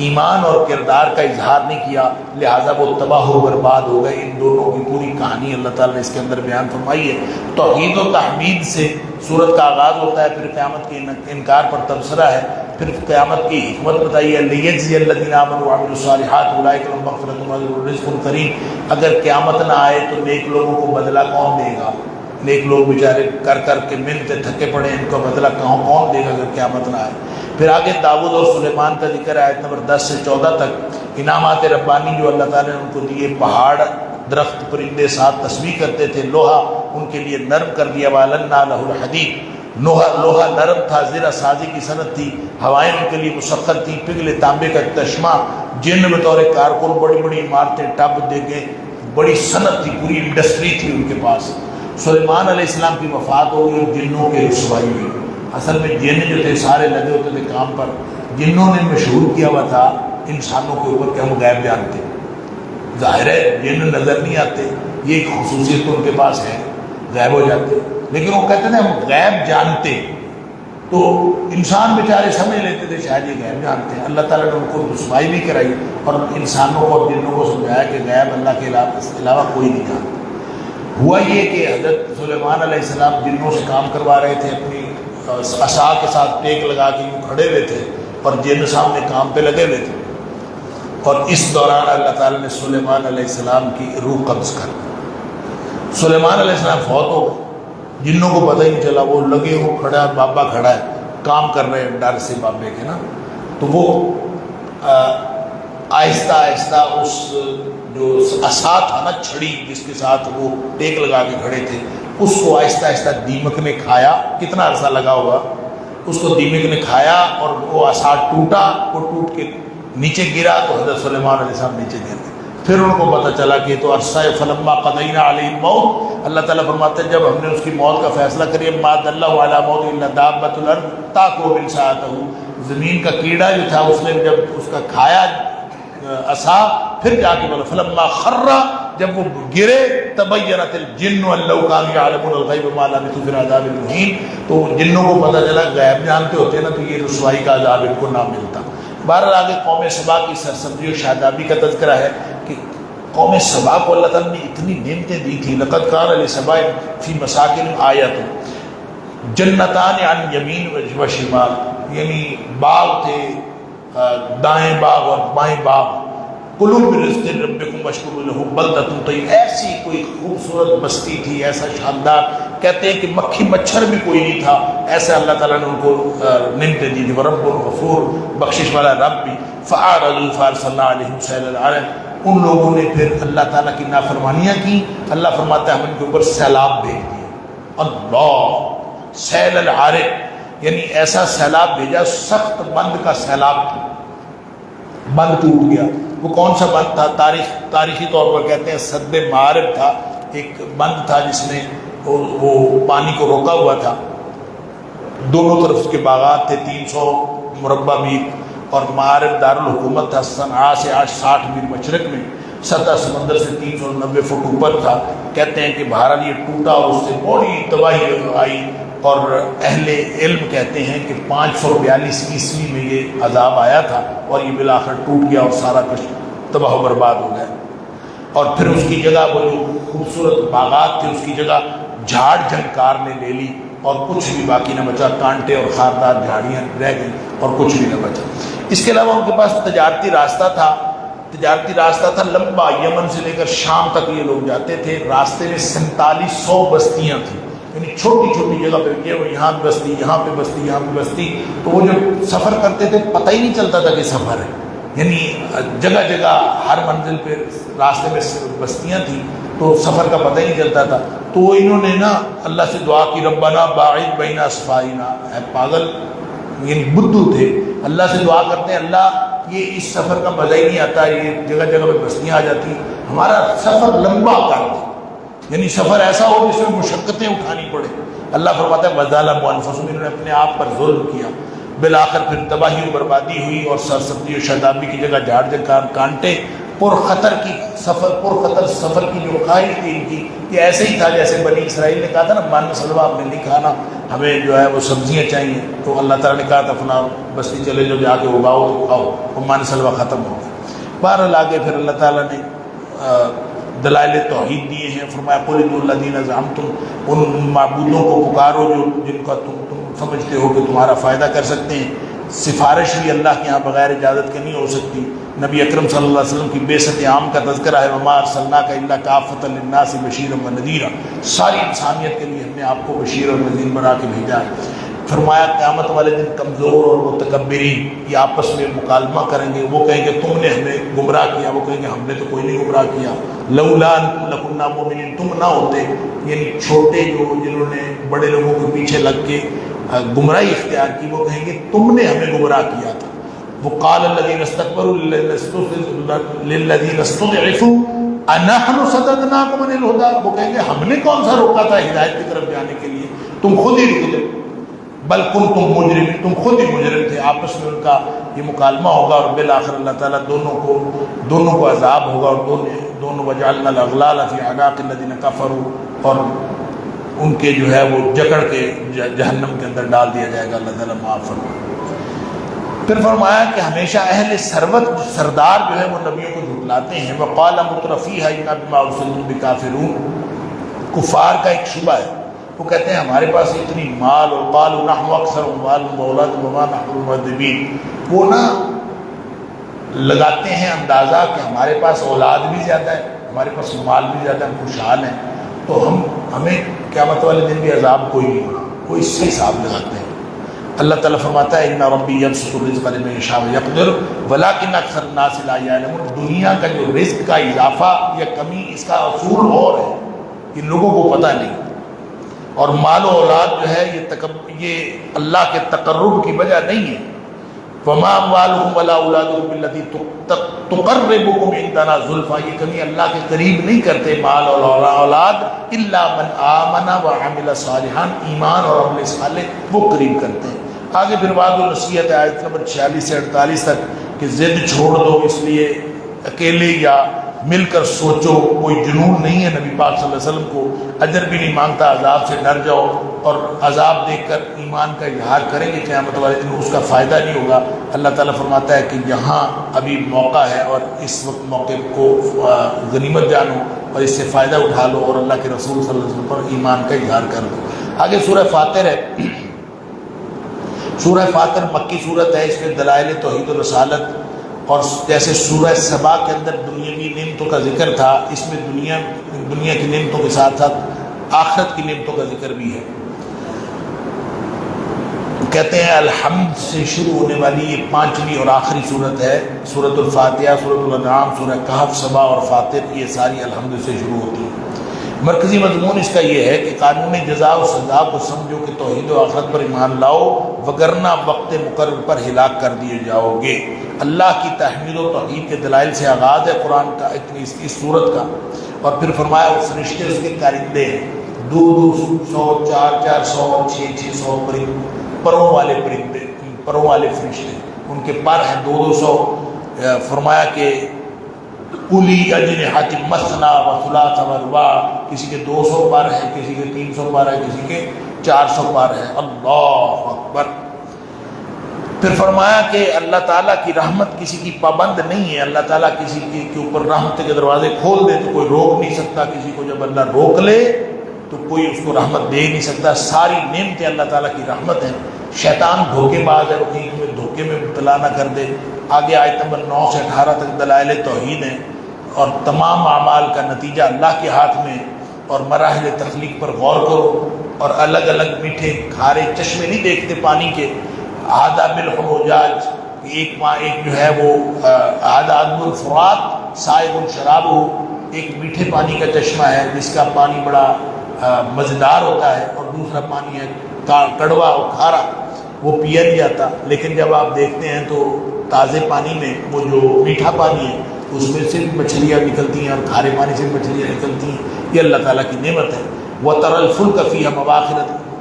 ایمان اور کردار کا اظہار نہیں کیا, لہٰذا وہ تباہ و برباد ہو گئے. ان دونوں کی پوری کہانی اللہ تعالیٰ نے اس کے اندر بیان فرمائی ہے. توحید و تحمید سے صورت کا آغاز ہوتا ہے, پھر قیامت کے انکار پر تبصرہ ہے, پھر قیامت کی حکمت بتائی ہے. لیجزی الذین آمنوا وعملوا الصالحات اولئک لهم مغفرۃ ورزق کریم. اگر قیامت نہ آئے تو نیک لوگوں کو بدلہ کون دے گا؟ نیک لوگ بیچارے کر کر کے منتے تھکے پڑے, ان کو بدلہ کون دے گا اگر قیامت نہ آئے؟ پھر آگے داؤد اور سلیمان کا ذکر ہے آیت نمبر 10 سے 14 تک. انعامات ربانی جو اللہ تعالیٰ نے ان کو دیے, پہاڑ, درخت, پرندے ساتھ تسبیح کرتے تھے, لوہا ان کے لیے نرم کر دیا. وَأَلَنَّا لَهُ الْحَدِيدَ, لوہا نرم تھا، زرہ سازی کی صنعت تھی، ہوائیں ان کے لیے مسخر تھی، پگھلے تانبے کا چشمہ، جن بطور کارکن بڑی بڑی عمارتیں ٹب دے کے بڑی صنعت تھی، پوری انڈسٹری تھی ان کے پاس۔ سلیمان علیہ السلام کی وفات ہو گئی اور جنوں کے رسوائی ہوئی۔ اصل میں جن جو تھے سارے لگے ہوتے تھے کام پر، جنوں نے مشہور کیا ہوا تھا انسانوں کے اوپر کہ ہم غیب جانتے ہیں۔ ظاہر ہے جن نظر نہیں آتے، یہ ایک خصوصیت تو ان کے پاس ہے، غائب ہو جاتے، لیکن وہ کہتے تھے ہم غیب جانتے، تو انسان بیچارے سمجھ لیتے تھے شاید یہ غیب جانتے ہیں۔ اللہ تعالیٰ نے ان کو رسوائی بھی کرائی اور انسانوں کو اور جنوں کو سمجھایا کہ غیب اللہ کے علاوہ کوئی نہیں جانتا۔ ہوا یہ کہ حضرت سلیمان علیہ السلام جنوں سے کام کروا رہے تھے، اپنی عصا کے ساتھ ٹیک لگا کے یوں کھڑے ہوئے تھے اور جن سامنے کام پہ لگے ہوئے تھے، اور اس دوران اللہ تعالیٰ نے سلیمان علیہ السلام کی روح قبض کر دی۔ سلیمان علیہ السلام فوت ہو گئے، جنوں کو پتہ ہی نہیں چلا، وہ لگے وہ کھڑا، بابا کھڑا ہے، کام کر رہے ہیں ڈر سے بابے کے نا، تو وہ آہستہ آہستہ اس جو عصا تھا نا، چھڑی جس کے ساتھ وہ ٹیک لگا کے کھڑے تھے، اس کو آہستہ آہستہ دیمک نے کھایا۔ کتنا عرصہ لگا ہوگا، اس کو دیمک نے کھایا اور وہ عصا ٹوٹا، وہ ٹوٹ کے نیچے گرا تو حضرت سلیمان علیہ السلام نیچے گر گئے۔ پھر ان کو پتہ چلا کہ تو عرصہ فلما قضینا علیہ الموت، اللہ تعالیٰ فرماتے ہیں جب ہم نے اس کی موت کا فیصلہ کریے، ما دلہ علی موت الا دابۃ الارض تاکل من ساعتہ، زمین کا کیڑا جو تھا اس نے جب اس کا کھایا عصا، پھر جا کے بولا فلما خر، جب وہ گرے تبینت الجن ان لو کانوا یعلمون الغیب ما لبثوا فی العذاب المہین، تو جنوں کو پتہ چلا غیب جانتے ہوتے نا تو یہ رسوائی کا عذاب ان کو نہ ملتا۔ بہرحال آگے قوم سبا کی سرسبزی و شادابی کا تذکرہ ہے کہ قوم سبا کو اللہ تعالیٰ نے اتنی نعمتیں دی تھیں۔ لقد کان لسبا فی مساکن آیۃ جنتان عن یمین و شمال، یعنی باغ تھے، دائیں باغ اور بائیں باغ، کلوا من رزق ربکم واشکروا لہ بلدۃ طیبہ، ایسی کوئی خوبصورت بستی تھی، ایسا شاندار، کہتے ہیں کہ مکھی مچھر بھی کوئی نہیں تھا، ایسا اللہ تعالیٰ نے ان کو نعمتیں دی تھی۔ ورب غفور، بخشش والا رب بھی۔ فاعرضوا فارسلنا علیہم سیل العرم، ان لوگوں نے پھر اللہ تعالیٰ کی نافرمانیاں کی، اللہ فرماتا ہے ہم ان کے اوپر سیلاب بھیج دیا۔ اللہ، سیل العرم یعنی ایسا سیلاب بھیجا، سخت بند کا سیلاب تھا، بند ٹوٹ گیا۔ وہ کون سا بند تھا؟ تاریخی طور پر کہتے ہیں سد معارب تھا، ایک بند تھا جس میں وہ پانی کو روکا ہوا تھا، دونوں طرف اس کے باغات تھے، 300 مربع میل، اور معارب دارالحکومت تھا، صنعاء سے 60 میل مشرق میں، سطح سمندر سے 390 فٹ اوپر تھا۔ کہتے ہیں کہ بہرحال یہ ٹوٹا اور اس سے بڑی تباہی آئی، اور اہل علم کہتے ہیں کہ 542 عیسوی میں یہ عذاب آیا تھا اور یہ بالآخر ٹوٹ گیا اور سارا کچھ تباہ و برباد ہو گیا۔ اور پھر اس کی جگہ وہ جو خوبصورت باغات تھے اس کی جگہ جھاڑ جھنکار نے لے لی اور کچھ بھی باقی نہ بچا، کانٹے اور خاردار جھاڑیاں رہ گئیں اور کچھ بھی نہ بچا۔ اس کے علاوہ ان کے پاس تجارتی راستہ تھا لمبا، یمن سے لے کر شام تک یہ لوگ جاتے تھے۔ راستے میں 4700 بستیاں تھیں، یعنی چھوٹی چھوٹی جگہ پہ یہاں پہ بستی، یہاں پہ بستی، یہاں پہ بستی، تو وہ جب سفر کرتے تھے پتہ ہی نہیں چلتا تھا کہ سفر ہے، یعنی جگہ جگہ ہر منزل پہ راستے میں بستیاں تھیں تو سفر کا پتہ ہی نہیں چلتا تھا۔ تو انہوں نے نا اللہ سے دعا کی، ربنا باعد بین اصفائنا، اے پاگل یعنی بدھو تھے، اللہ سے دعا کرتے ہیں اللہ یہ اس سفر کا مزہ ہی نہیں آتا، یہ جگہ جگہ پہ بستیاں آ جاتی، ہمارا سفر لمبا کر دے، یعنی سفر ایسا ہو جس میں مشقتیں اٹھانی پڑے۔ اللہ فرماتا ہے وَظَلَمُوا أَنفُسَهُمْ، انہوں نے اپنے آپ پر ظلم کیا۔ بالآخر پھر تباہی و بربادی ہوئی اور سرسبزی و شادابی کی جگہ جھاڑ جھنکار، کانٹے، پرخطر سفر کی جو خواہش تھی ان کی، کہ ایسے ہی تھا جیسے بنی اسرائیل نے کہا تھا نا من سلوہ آپ نے نہیں کھانا، ہمیں جو ہے وہ سبزیاں چاہیے، تو اللہ تعالیٰ نے کہا تھا فلاں بستی چلے جو جا کے اگاؤ تو کھاؤ، وہ من سلوہ ختم ہو گیا۔ بہرحال آگے پھر اللہ تعالیٰ نے دلائل توحید دیے ہیں، فرمایا قُلِ ادعوا الَّذِينَ زَعَمْتُمْ، ان معبودوں کو پکارو جو جن کا تم سمجھتے ہو کہ تمہارا فائدہ کر سکتے ہیں۔ سفارش بھی اللہ کے یہاں بغیر اجازت کے نہیں ہو سکتی۔ نبی اکرم صلی اللہ علیہ وسلم کی بعثت عام کا تذکرہ ہے، وَمَا أَرْسَلْنَاكَ إِلَّا كَافَّةً لِلنَّاسِ بَشِيرًا وَنَذِيرًا، ساری انسانیت کے لیے ہم نے آپ کو بشیر اور نذیر بنا کے بھیجا ہے۔ فرمایا قیامت والے دن کمزور اور متکبرین یہ آپس میں مکالمہ کریں گے، وہ کہیں گے تم نے ہمیں گمراہ کیا، وہ کہیں گے ہم نے تو کوئی نہیں گمراہ کیا، لولا انتم لکنا مؤمنین، تم نہ ہوتے، یعنی چھوٹے جو جنہوں نے بڑے لوگوں کے پیچھے لگ کے گمراہی اختیار کی، وہ کہیں گے تم نے ہمیں گمراہ کیا تھا۔ وقال الذين استكبروا للذين استضعفوا انحن صددناكم عن الهدى، وہ کہیں گے ہم نے کون سا روکا تھا ہدایت کی طرف جانے کے لیے، تم خود ہی رکے، بل کنتم مجرمین، تم خود ہی مجرم تھے۔ آپس میں ان کا یہ مکالمہ ہوگا اور بالآخر اللہ تعالیٰ دونوں کو عذاب ہوگا، اور دونوں وجعلنا الاغلال فی اعناق الذین کفروا، اور ان کے جو ہے وہ جکڑ کے جہنم کے اندر ڈال دیا جائے گا۔ اللہ تعالیٰ معاف فرمائے۔ پھر فرمایا کہ ہمیشہ اہل ثروت سردار جو ہے وہ نبیوں کو جھٹلاتے ہیں۔ وقال مترفیہا انا بما ارسلتم بکافرون، کفار کا ایک شبہ ہے، وہ کہتے ہیں ہمارے پاس اتنی مال، اور قالوا نحن اکثر اموال واولاد وما نحن بمعذبین، وہ نا لگاتے ہیں اندازہ کہ ہمارے پاس اولاد بھی زیادہ ہے، ہمارے پاس مال بھی زیادہ، ہم خوشحال ہیں، تو ہمیں قیامت والے دن بھی عذاب کوئی نہیں ہوگا، وہ اس سے حساب لگاتے ہیں۔ اللہ تعالیٰ فرماتا ہے ان ربی یبسط الرزق لمن یشاء ویقدر ولکن اکثر الناس لا یعلمون، دنیا کا جو رزق کا اضافہ یا کمی، اس کا اصول اور ہے، یہ لوگوں کو پتہ نہیں، اور مال و اولاد جو ہے یہ اللہ کے تقرب کی وجہ نہیں ہے۔ وما اموالکم ولا اولادکم بالتي تقربکم عندنا زلفیٰ، یہ کمی اللہ کے قریب نہیں کرتے مال اور اولاد، الا من آمن وعمل صالحا، ایمان اور عمل صالح وہ قریب کرتے ہیں۔ آگے پھر بعد النصیحت آیت نمبر 46 سے 48 تک کہ ضد چھوڑ دو، اس لیے اکیلے یا مل کر سوچو، کوئی جنون نہیں ہے نبی پاک صلی اللہ علیہ وسلم کو، اجر بھی نہیں مانگتا، عذاب سے ڈر جاؤ، اور عذاب دیکھ کر ایمان کا اظہار کریں گے قیامت والے دن اس کا فائدہ نہیں ہوگا۔ اللہ تعالیٰ فرماتا ہے کہ یہاں ابھی موقع ہے، اور اس وقت موقع کو غنیمت جانو اور اس سے فائدہ اٹھا لو، اور اللہ کے رسول صلی اللہ علیہ وسلم پر ایمان کا اظہار کر دو۔ آگے سورہ فاطر ہے، سورہ فاطر مکی صورت ہے، اس میں دلائل توحید و رسالت، اور جیسے سورہ سبا کے اندر دنیاوی نعمتوں کا ذکر تھا، اس میں دنیا کی نعمتوں کے ساتھ ساتھ آخرت کی نعمتوں کا ذکر بھی ہے۔ کہتے ہیں الحمد سے شروع ہونے والی یہ 5ویں اور آخری صورت ہے، سورۃ الفاتحہ، سورۃ الانعام، سورہ کہف، سبا اور فاطر، یہ ساری الحمد سے شروع ہوتی ہیں۔ مرکزی مضمون اس کا یہ ہے کہ قانون جزا و سزا کو سمجھو کہ توحید و آخرت پر ایمان لاؤ، وگرنہ وقت مقرر پر ہلاک کر دیے جاؤ گے۔ اللہ کی تحمید و توحید کے دلائل سے آغاز ہے قرآن کا، اس صورت کا، اور پھر فرمایا وہ فرشتے اس کے کارندے ہیں، 200 400 600 پروں والے پرندے، پروں والے فرشتے، ان کے پر ہیں 200، فرمایا کہ اولی اجنحۃ مثنی و ثلاث و رباع، کسی کے 200 پر ہیں، کسی کے 300 پر ہے، کسی کے 400 پر ہے۔ اللہ اکبر۔ پھر فرمایا کہ اللہ تعالیٰ کی رحمت کسی کی پابند نہیں ہے، اللہ تعالیٰ کسی کے اوپر رحمت کے دروازے کھول دے تو کوئی روک نہیں سکتا، کسی کو جب اللہ روک لے تو کوئی اس کو رحمت دے نہیں سکتا۔ ساری نعمتیں اللہ تعالیٰ کی رحمت ہیں۔ شیطان دھوکے باز ہے، وہ کہیں تمہیں دھوکے میں مبتلا نہ کر دے۔ آگے آیت نمبر 9 سے 18 تک دلائل توحید ہیں، اور تمام اعمال کا نتیجہ اللہ کے ہاتھ میں، اور مراحل تخلیق پر غور کرو، اور الگ الگ میٹھے کھارے چشمے نہیں دیکھتے پانی کے، آدھا ملح وجاج، ایک جو ہے وہ آدھا عذب الفرات سائغ شراب ہو، ایک میٹھے پانی کا چشمہ ہے جس کا پانی بڑا مزیدار ہوتا ہے، اور دوسرا پانی ہے کڑوا اور کھارا، وہ پیا نہیں جاتا، لیکن جب آپ دیکھتے ہیں تو تازے پانی میں وہ جو میٹھا پانی ہے اس میں سے مچھلیاں نکلتی ہیں، اور کھارے پانی سے مچھلیاں نکلتی ہیں، یہ اللہ تعالیٰ کی نعمت ہے۔ وَتَرَى الْفُلْكَ فِيهَا مَوَاخِرَ،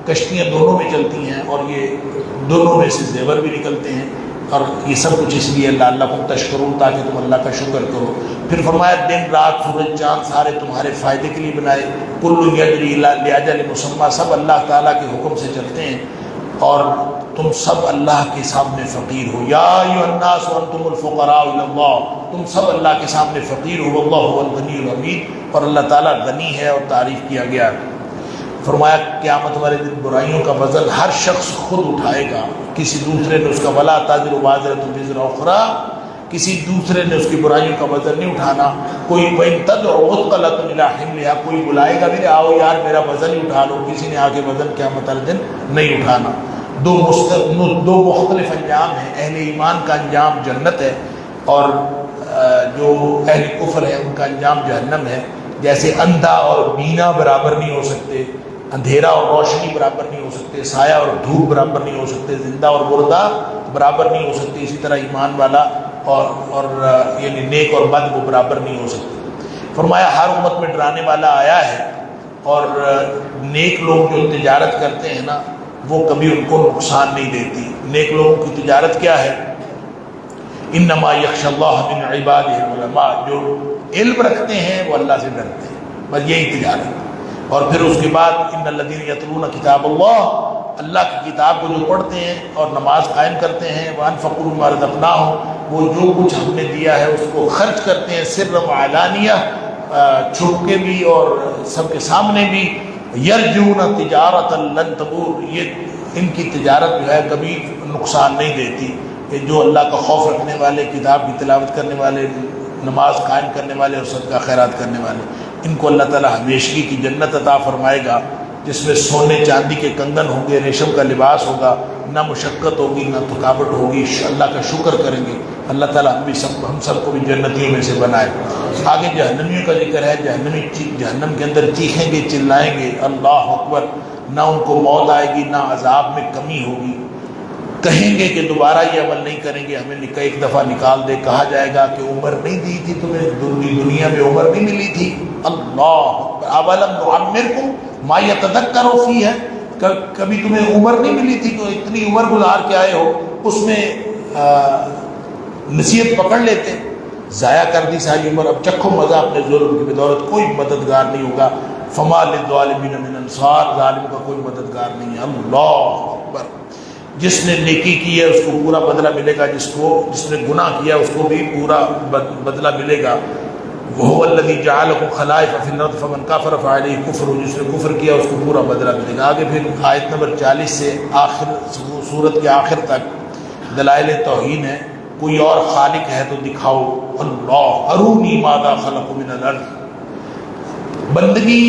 کشتیاں دونوں میں چلتی ہیں، اور یہ دونوں میں سے زیور بھی نکلتے ہیں، اور یہ سب کچھ اس لیے اللہ کو تشکرون، تاکہ تم اللہ کا شکر کرو۔ پھر فرمایا دن رات سورج چاند سارے تمہارے فائدے کے لیے بنائے، کل یجری لاجل مسمى، سب اللہ تعالیٰ کے حکم سے چلتے ہیں، اور تم سب اللہ کے سامنے فقیر ہو۔ یا ایھا الناس انتم الفقراء الی اللہ، تم سب اللہ کے سامنے فقیر ہو، واللہ هو الغنی الحمید، اور اللہ تعالیٰ غنی ہے اور تعریف کیا گیا۔ فرمایا قیامت والے دن برائیوں کا وزن ہر شخص خود اٹھائے گا، کسی دوسرے نے اس کا ولا تازر وازرۃ وزر اخری، کسی دوسرے نے اس کی برائیوں کا وزن نہیں اٹھانا۔ کوئی وَإِن تَدْعُ مُثْقَلَةٌ إِلَىٰ حِمْلِهَا، کوئی بلائے گا بھی آؤ یار میرا وزن ہی اٹھا لو، کسی نے آگے وزن قیامت والے دن نہیں اٹھانا۔ دو مختلف انجام ہیں. اہل ایمان کا انجام جنت ہے اور جو اہل کفر ہے ان کا انجام جہنم ہے. جیسے اندھا اور بینا برابر نہیں ہو سکتے، اندھیرا اور روشنی برابر نہیں ہو سکتے، سایہ اور دھوپ برابر نہیں ہو سکتے، زندہ اور مردہ برابر نہیں ہو سکتے، اسی طرح ایمان والا اور یعنی نیک اور بد وہ برابر نہیں ہو سکتے. فرمایا ہر امت میں ڈرانے والا آیا ہے، اور نیک لوگ جو تجارت کرتے ہیں نا وہ کبھی ان کو نقصان نہیں دیتی. نیک لوگوں کی تجارت کیا ہے؟ انما یخشی اللہ من عبادہ العلماء، جو علم رکھتے ہیں وہ اللہ سے ڈرتے ہیں، بس یہی تجارت. اور پھر اس کے بعد ان الذین یتلون کتاب اللہ کی کتاب کو جو پڑھتے ہیں اور نماز قائم کرتے ہیں، وانفقوا مما رزقناہم، وہ جو کچھ ہم نے دیا ہے اس کو خرچ کرتے ہیں، سرا وعلانیہ، چھپ کے بھی اور سب کے سامنے بھی. یرجون تجارتا لن تبور، یہ ان کی تجارت جو ہے کبھی نقصان نہیں دیتی. کہ جو اللہ کا خوف رکھنے والے، کتاب کی تلاوت کرنے والے، نماز قائم کرنے والے اور صدقہ خیرات کرنے والے، ان کو اللہ تعالیٰ ہمیشگی کی جنت عطا فرمائے گا، جس میں سونے چاندی کے کنگن ہوں گے، ریشم کا لباس ہوگا، نہ مشقت ہوگی نہ تھکاوٹ ہوگی. اللہ کا شکر کریں گے. اللہ تعالیٰ ہم سب کو بھی جنتیوں میں سے بنائے. آگے جہنمیوں کا ذکر ہے. جہنم کے اندر چیخیں گے، چلائیں گے، اللہ اکبر. نہ ان کو موت آئے گی، نہ عذاب میں کمی ہوگی. کہیں گے کہ دوبارہ یہ عمل نہیں کریں گے، ہمیں ایک دفعہ نکال دے. کہا جائے گا کہ عمر نہیں دی تھی تمہیں، دنیا میں عمر نہیں ملی تھی. اللہ اولم نعمرکم ما یتذکر فیہ، کبھی تمہیں عمر نہیں ملی تھی تو اتنی عمر گزار کے آئے ہو، اس میں نصیحت پکڑ لیتے. ضائع کر دی ساری عمر، اب چکھو مزہ اپنے ظلم کی بدولت. کوئی مددگار نہیں ہوگا. فما للظالمین من انصار، ظالم کا کوئی مددگار نہیں ہے. اللہ اکبر. جس نے نیکی کی ہے اس کو پورا بدلہ ملے گا، جس نے گناہ کیا اس کو بھی پورا بدلہ ملے گا. وَهُوَ الَّذِي جَعَلَكُمْ خَلَائِفَ فِي الْأَرْضِ فَمَنْ كَفَرَ فَعَلَيْهِ كُفْرُهُ، جس نے کفر کیا اس کو پورا بدلہ ملے گا. آگے پھر آیت نمبر 40 سے آخر سورت کے آخر تک دلائل توحید ہیں. کوئی اور خالق ہے تو دکھاؤ. اللہ ارونی ماذا خلق من الارض. بندگی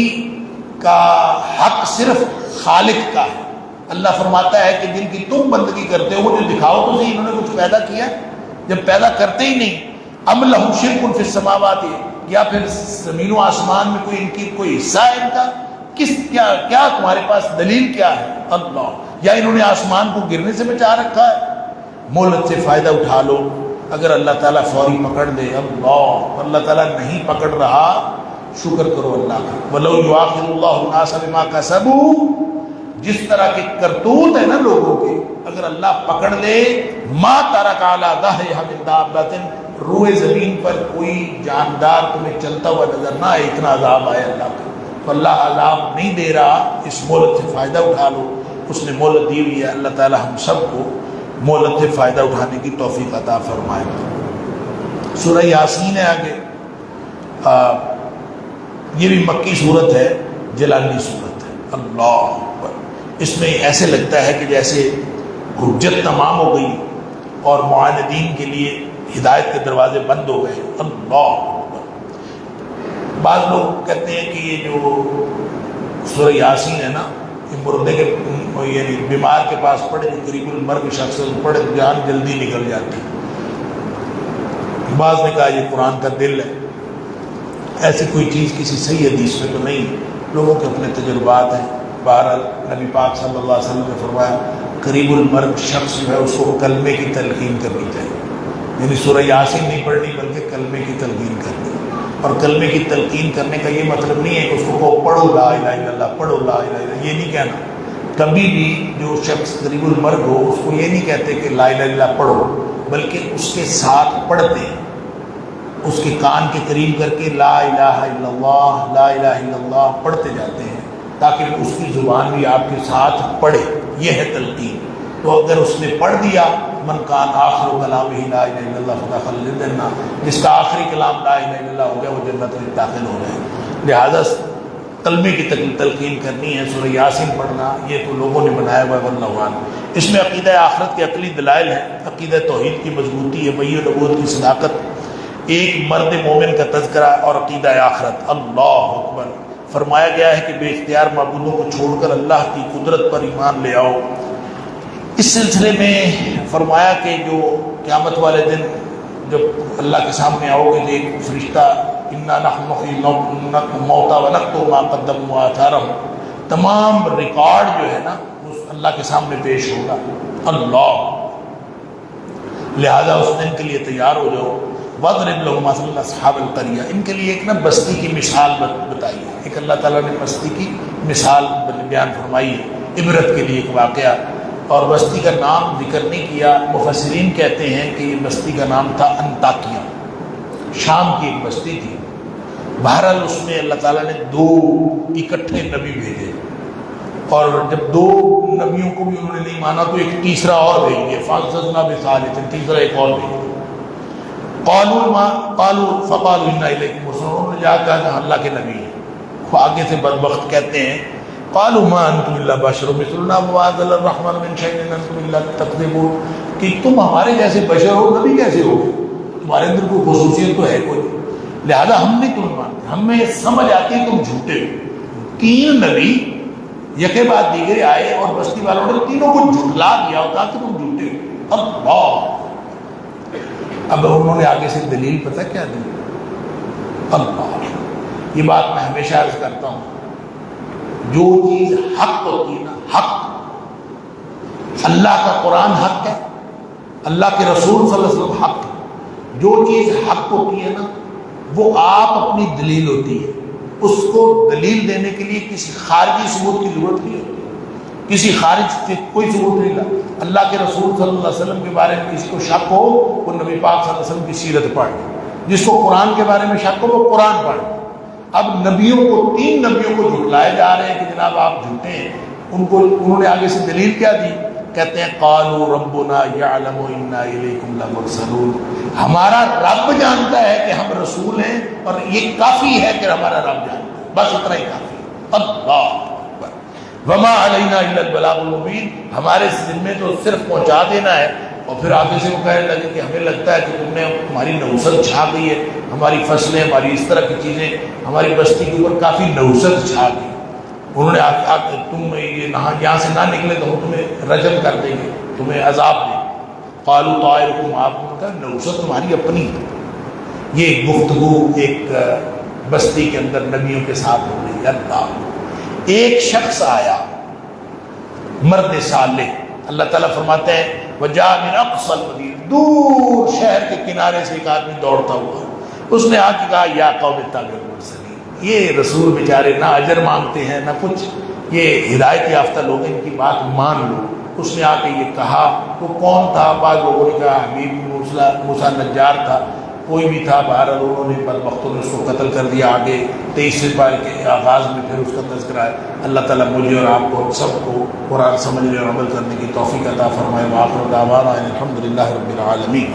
کا حق صرف خالق کا ہے. اللہ فرماتا ہے کہ جن کی تم بندگی کرتے ہو وہ جو دکھاؤ تو صحیح، انہوں نے کچھ پیدا کیا جب پیدا کرتے ہی نہیں. ام لہم شرک فی السماوات، یا پھر زمین و آسمان میں کوئی ان کی کوئی حصہ ہے ان کا؟ کیا تمہارے پاس دلیل کیا ہے؟ اللہ، یا انہوں نے آسمان کو گرنے سے بچا رکھا ہے؟ مہلت سے فائدہ اٹھا لو اگر اللہ تعالیٰ فوری پکڑ دے. اللہ تعالیٰ نہیں پکڑ رہا، شکر کرو اللہ کا. وَلَوْ يُؤَاخِذُ اللَّهُ النَّاسَ بِمَا كَسَبُوا، جس طرح کے کرتوت ہے نا لوگوں کے، اگر اللہ پکڑ لے، ما ترک علی ظہرہا من دابۃ، روئے زمین پر کوئی جاندار تمہیں چلتا ہوا نظر نہ آئے، اتنا عذاب آئے اللہ کا. تو اللہ عذاب نہیں دے رہا، اس مہلت سے فائدہ اٹھا لو. اس نے مہلت دی ہوئی ہے. اللہ تعالی ہم سب کو مہلت سے فائدہ اٹھانے کی توفیق عطا فرمائے. سورہ یاسین ہے آگے. یہ بھی مکی صورت ہے، جلالی صورت ہے. اللہ اکبر. اس میں ایسے لگتا ہے کہ جیسے حجت تمام ہو گئی اور معاندین کے لیے ہدایت کے دروازے بند ہو گئے. اللہ اکبر. بعض لوگ کہتے ہیں کہ یہ جو سورہ یاسین ہے نا، یہ مردے کے یعنی بیمار کے پاس پڑھے، جو قریب المرگ شخص پڑھے جان جلدی نکل جاتی. بعض نے کہا یہ قرآن کا دل ہے. ایسی کوئی چیز کسی صحیح حدیث میں تو نہیں، لوگوں کے اپنے تجربات ہیں. بہرحال نبی پاک صلی اللہ علیہ وسلم نے فرمایا قریب المرگ شخص جو ہے اس کو کلمے کی تلقین کرنی چاہیے. یعنی سورہ یاسین نہیں پڑھنی بلکہ کلمے کی تلقین کرنی. اور کلمے کی تلقین کرنے کا یہ مطلب نہیں ہے کہ اس کو پڑھو لا الہ الا اللہ، پڑھو لا الہ الا اللہ، یہ نہیں کہنا. کبھی بھی جو شخص قریب المرگ ہو اس کو یہ نہیں کہتے کہ لا الہ الا اللہ پڑھو، بلکہ اس کے ساتھ پڑھتے ہیں، اس کے کان کے قریب کر کے لا الہ الا اللہ لا الہ الا اللہ پڑھتے جاتے ہیں تاکہ اس کی زبان بھی آپ کے ساتھ پڑھے. یہ ہے تلقین. تو اگر اس نے پڑھ دیا من کان آخر کلامہ لا الہ الا اللہ فدخل الجنہ، جس کا آخری کلام لا الہ الا اللہ ہو گیا وہ جنت میں داخل ہو گئے. لہذا کلمے کی تلقین کرنی ہے. سورہ یاسین پڑھنا یہ تو لوگوں نے بنایا ہوا ہے، واللہ اعلم. اس میں عقیدہ آخرت کے عقلی دلائل ہیں. عقیدہ توحید کی مضبوطی ہے، وحی و نبوت کی صداقت، ایک مرد مومن کا تذکرہ اور عقیدہ آخرت. اللہ اکبر. فرمایا گیا ہے کہ بے اختیار معبودوں کو چھوڑ کر اللہ کی قدرت پر ایمان لے آؤ. اس سلسلے میں فرمایا کہ جو قیامت والے دن جب اللہ کے سامنے آؤ گے ایک فرشتہ انا نحن نحیی الموتى ونکتب ما قدموا وآثارهم، تمام ریکارڈ جو ہے نا اس اللہ کے سامنے پیش ہوگا اللہ، لہذا اس دن کے لیے تیار ہو جاؤ۔ وَاضْرِبْ لَهُمْ مَثَلَ أَصْحَابِ الْقَرْيَةِ، ان کے لیے ایک نا بستی کی مثال بتائی ہے، ایک اللہ تعالیٰ نے بستی کی مثال بیان فرمائی ہے عبرت کے لیے ایک واقعہ، اور بستی کا نام ذکر نہیں کیا۔ مفسرین کہتے ہیں کہ یہ بستی کا نام تھا انطاکیہ، شام کی ایک بستی تھی۔ بہرحال اس میں اللہ تعالیٰ نے 2 اکٹھے نبی بھیجے، اور جب 2 نبیوں کو بھی انہوں نے نہیں مانا تو ایک تیسرا اور بھیج دیا، فَأَرْسَلْنَا بِثَالِثٍ، تیسرا ایک اور بھیج دیا۔ قالوا فقالوا انا الیکم مرسلون، انہوں نے جا کہا کہ اللہ کے نبی ہیں۔ وہ آگے سے بدبخت کہتے ہیں قالوا ما انتم الا بشر مثلنا وما انزل الرحمن من شيء ان انتم الا تكذبون، کہ تم ہمارے جیسے بشر ہو، نبی کیسے ہو؟ تمہارے اندر کوئی خصوصیت تو ہے کوئی، لہذا ہم نہیں تم مانتے، ہمیں سمجھ آتی ہے تم جھوٹے ہو۔ 3 نبی یکے بعد دیگرے آئے اور بستی والوں نے تینوں کو جھٹلا دیا اور کہا کہ تم جھوٹے ہو۔ اللہ، اب انہوں نے آگے سے دلیل پتہ کیا دی؟ اللہ، یہ بات میں ہمیشہ عرض کرتا ہوں، جو چیز حق ہوتی ہے نا، حق، اللہ کا قرآن حق ہے، اللہ کے رسول صلی اللہ علیہ وسلم حق ہے، جو چیز حق ہوتی ہے نا وہ آپ اپنی دلیل ہوتی ہے، اس کو دلیل دینے کے لیے کسی خارجی ثبوت کی ضرورت نہیں ہوتی، کسی خارج سے کوئی ثبوت نہیں لا۔ اللہ کے رسول صلی اللہ علیہ وسلم کے بارے میں کسی کو شک ہو وہ نبی پاک صلی اللہ علیہ وسلم کی سیرت پڑھ لے، جس کو قرآن کے بارے میں شک ہو وہ قرآن پڑھ لے۔ اب نبیوں کو 3 نبیوں کو جھٹلائے جا رہے ہیں کہ جناب آپ جھوٹے ہیں، انہوں نے آگے سے دلیل کیا دی؟ کہتے ہیں قالوا ربنا یعلم انا الیکم لمرسلون، ہمارا رب جانتا ہے کہ ہم رسول ہیں اور یہ کافی ہے کہ ہمارا رب جانتا ہے، بس اتنا ہی کافی ہے۔ اللہ اکبر، وما علینا الا البلاغ المبین، ہمارے ذمہ تو صرف پہنچا دینا ہے۔ اور پھر آگے سے وہ کہنے لگے کہ ہمیں لگتا ہے کہ تمہاری نوست چھا گئی ہے، ہماری فصلیں، ہماری اس طرح کی چیزیں، ہماری بستی کے اوپر کافی نوست چھا گئی، انہوں نے تم یہاں سے نہ نکلے تو ہم تمہیں رجم کر دیں گے، تمہیں عذاب دیں گے۔ قالوا طائرکم معکم، کا نوست تمہاری اپنی ہے۔ یہ گفتگو ایک بستی کے اندر نبیوں کے ساتھ ہو رہی ہے۔ اللہ، ایک شخص آیا مرد صالح، اللہ تعالیٰ فرماتے ہیں وجاء من اقصى المدینہ، دور شہر کے کنارے سے ایک آدمی دوڑتا ہوا، اس نے آ کے کہا یا قوم اتبعوا المرسلین، یہ رسول بیچارے نہ اجر مانگتے ہیں نہ کچھ، یہ ہدایت یافتہ لوگ، ان کی بات مان لو۔ اس نے آ کے یہ کہا، وہ کون تھا؟ بعض لوگوں نے کہا حبیب موسیٰ نجار تھا، کوئی بھی تھا، بہرحال انہوں نے بدبختوں نے اس کو قتل کر دیا۔ آگے 23 سے پار کے آغاز میں پھر اس کا تذکرہ ہے۔ اللہ تعالیٰ مجھے اور آپ کو سب کو قرآن سمجھنے اور عمل کرنے کی توفیق عطا فرمائے۔ وآخر دعوانا ان الحمد للہ رب العالمین۔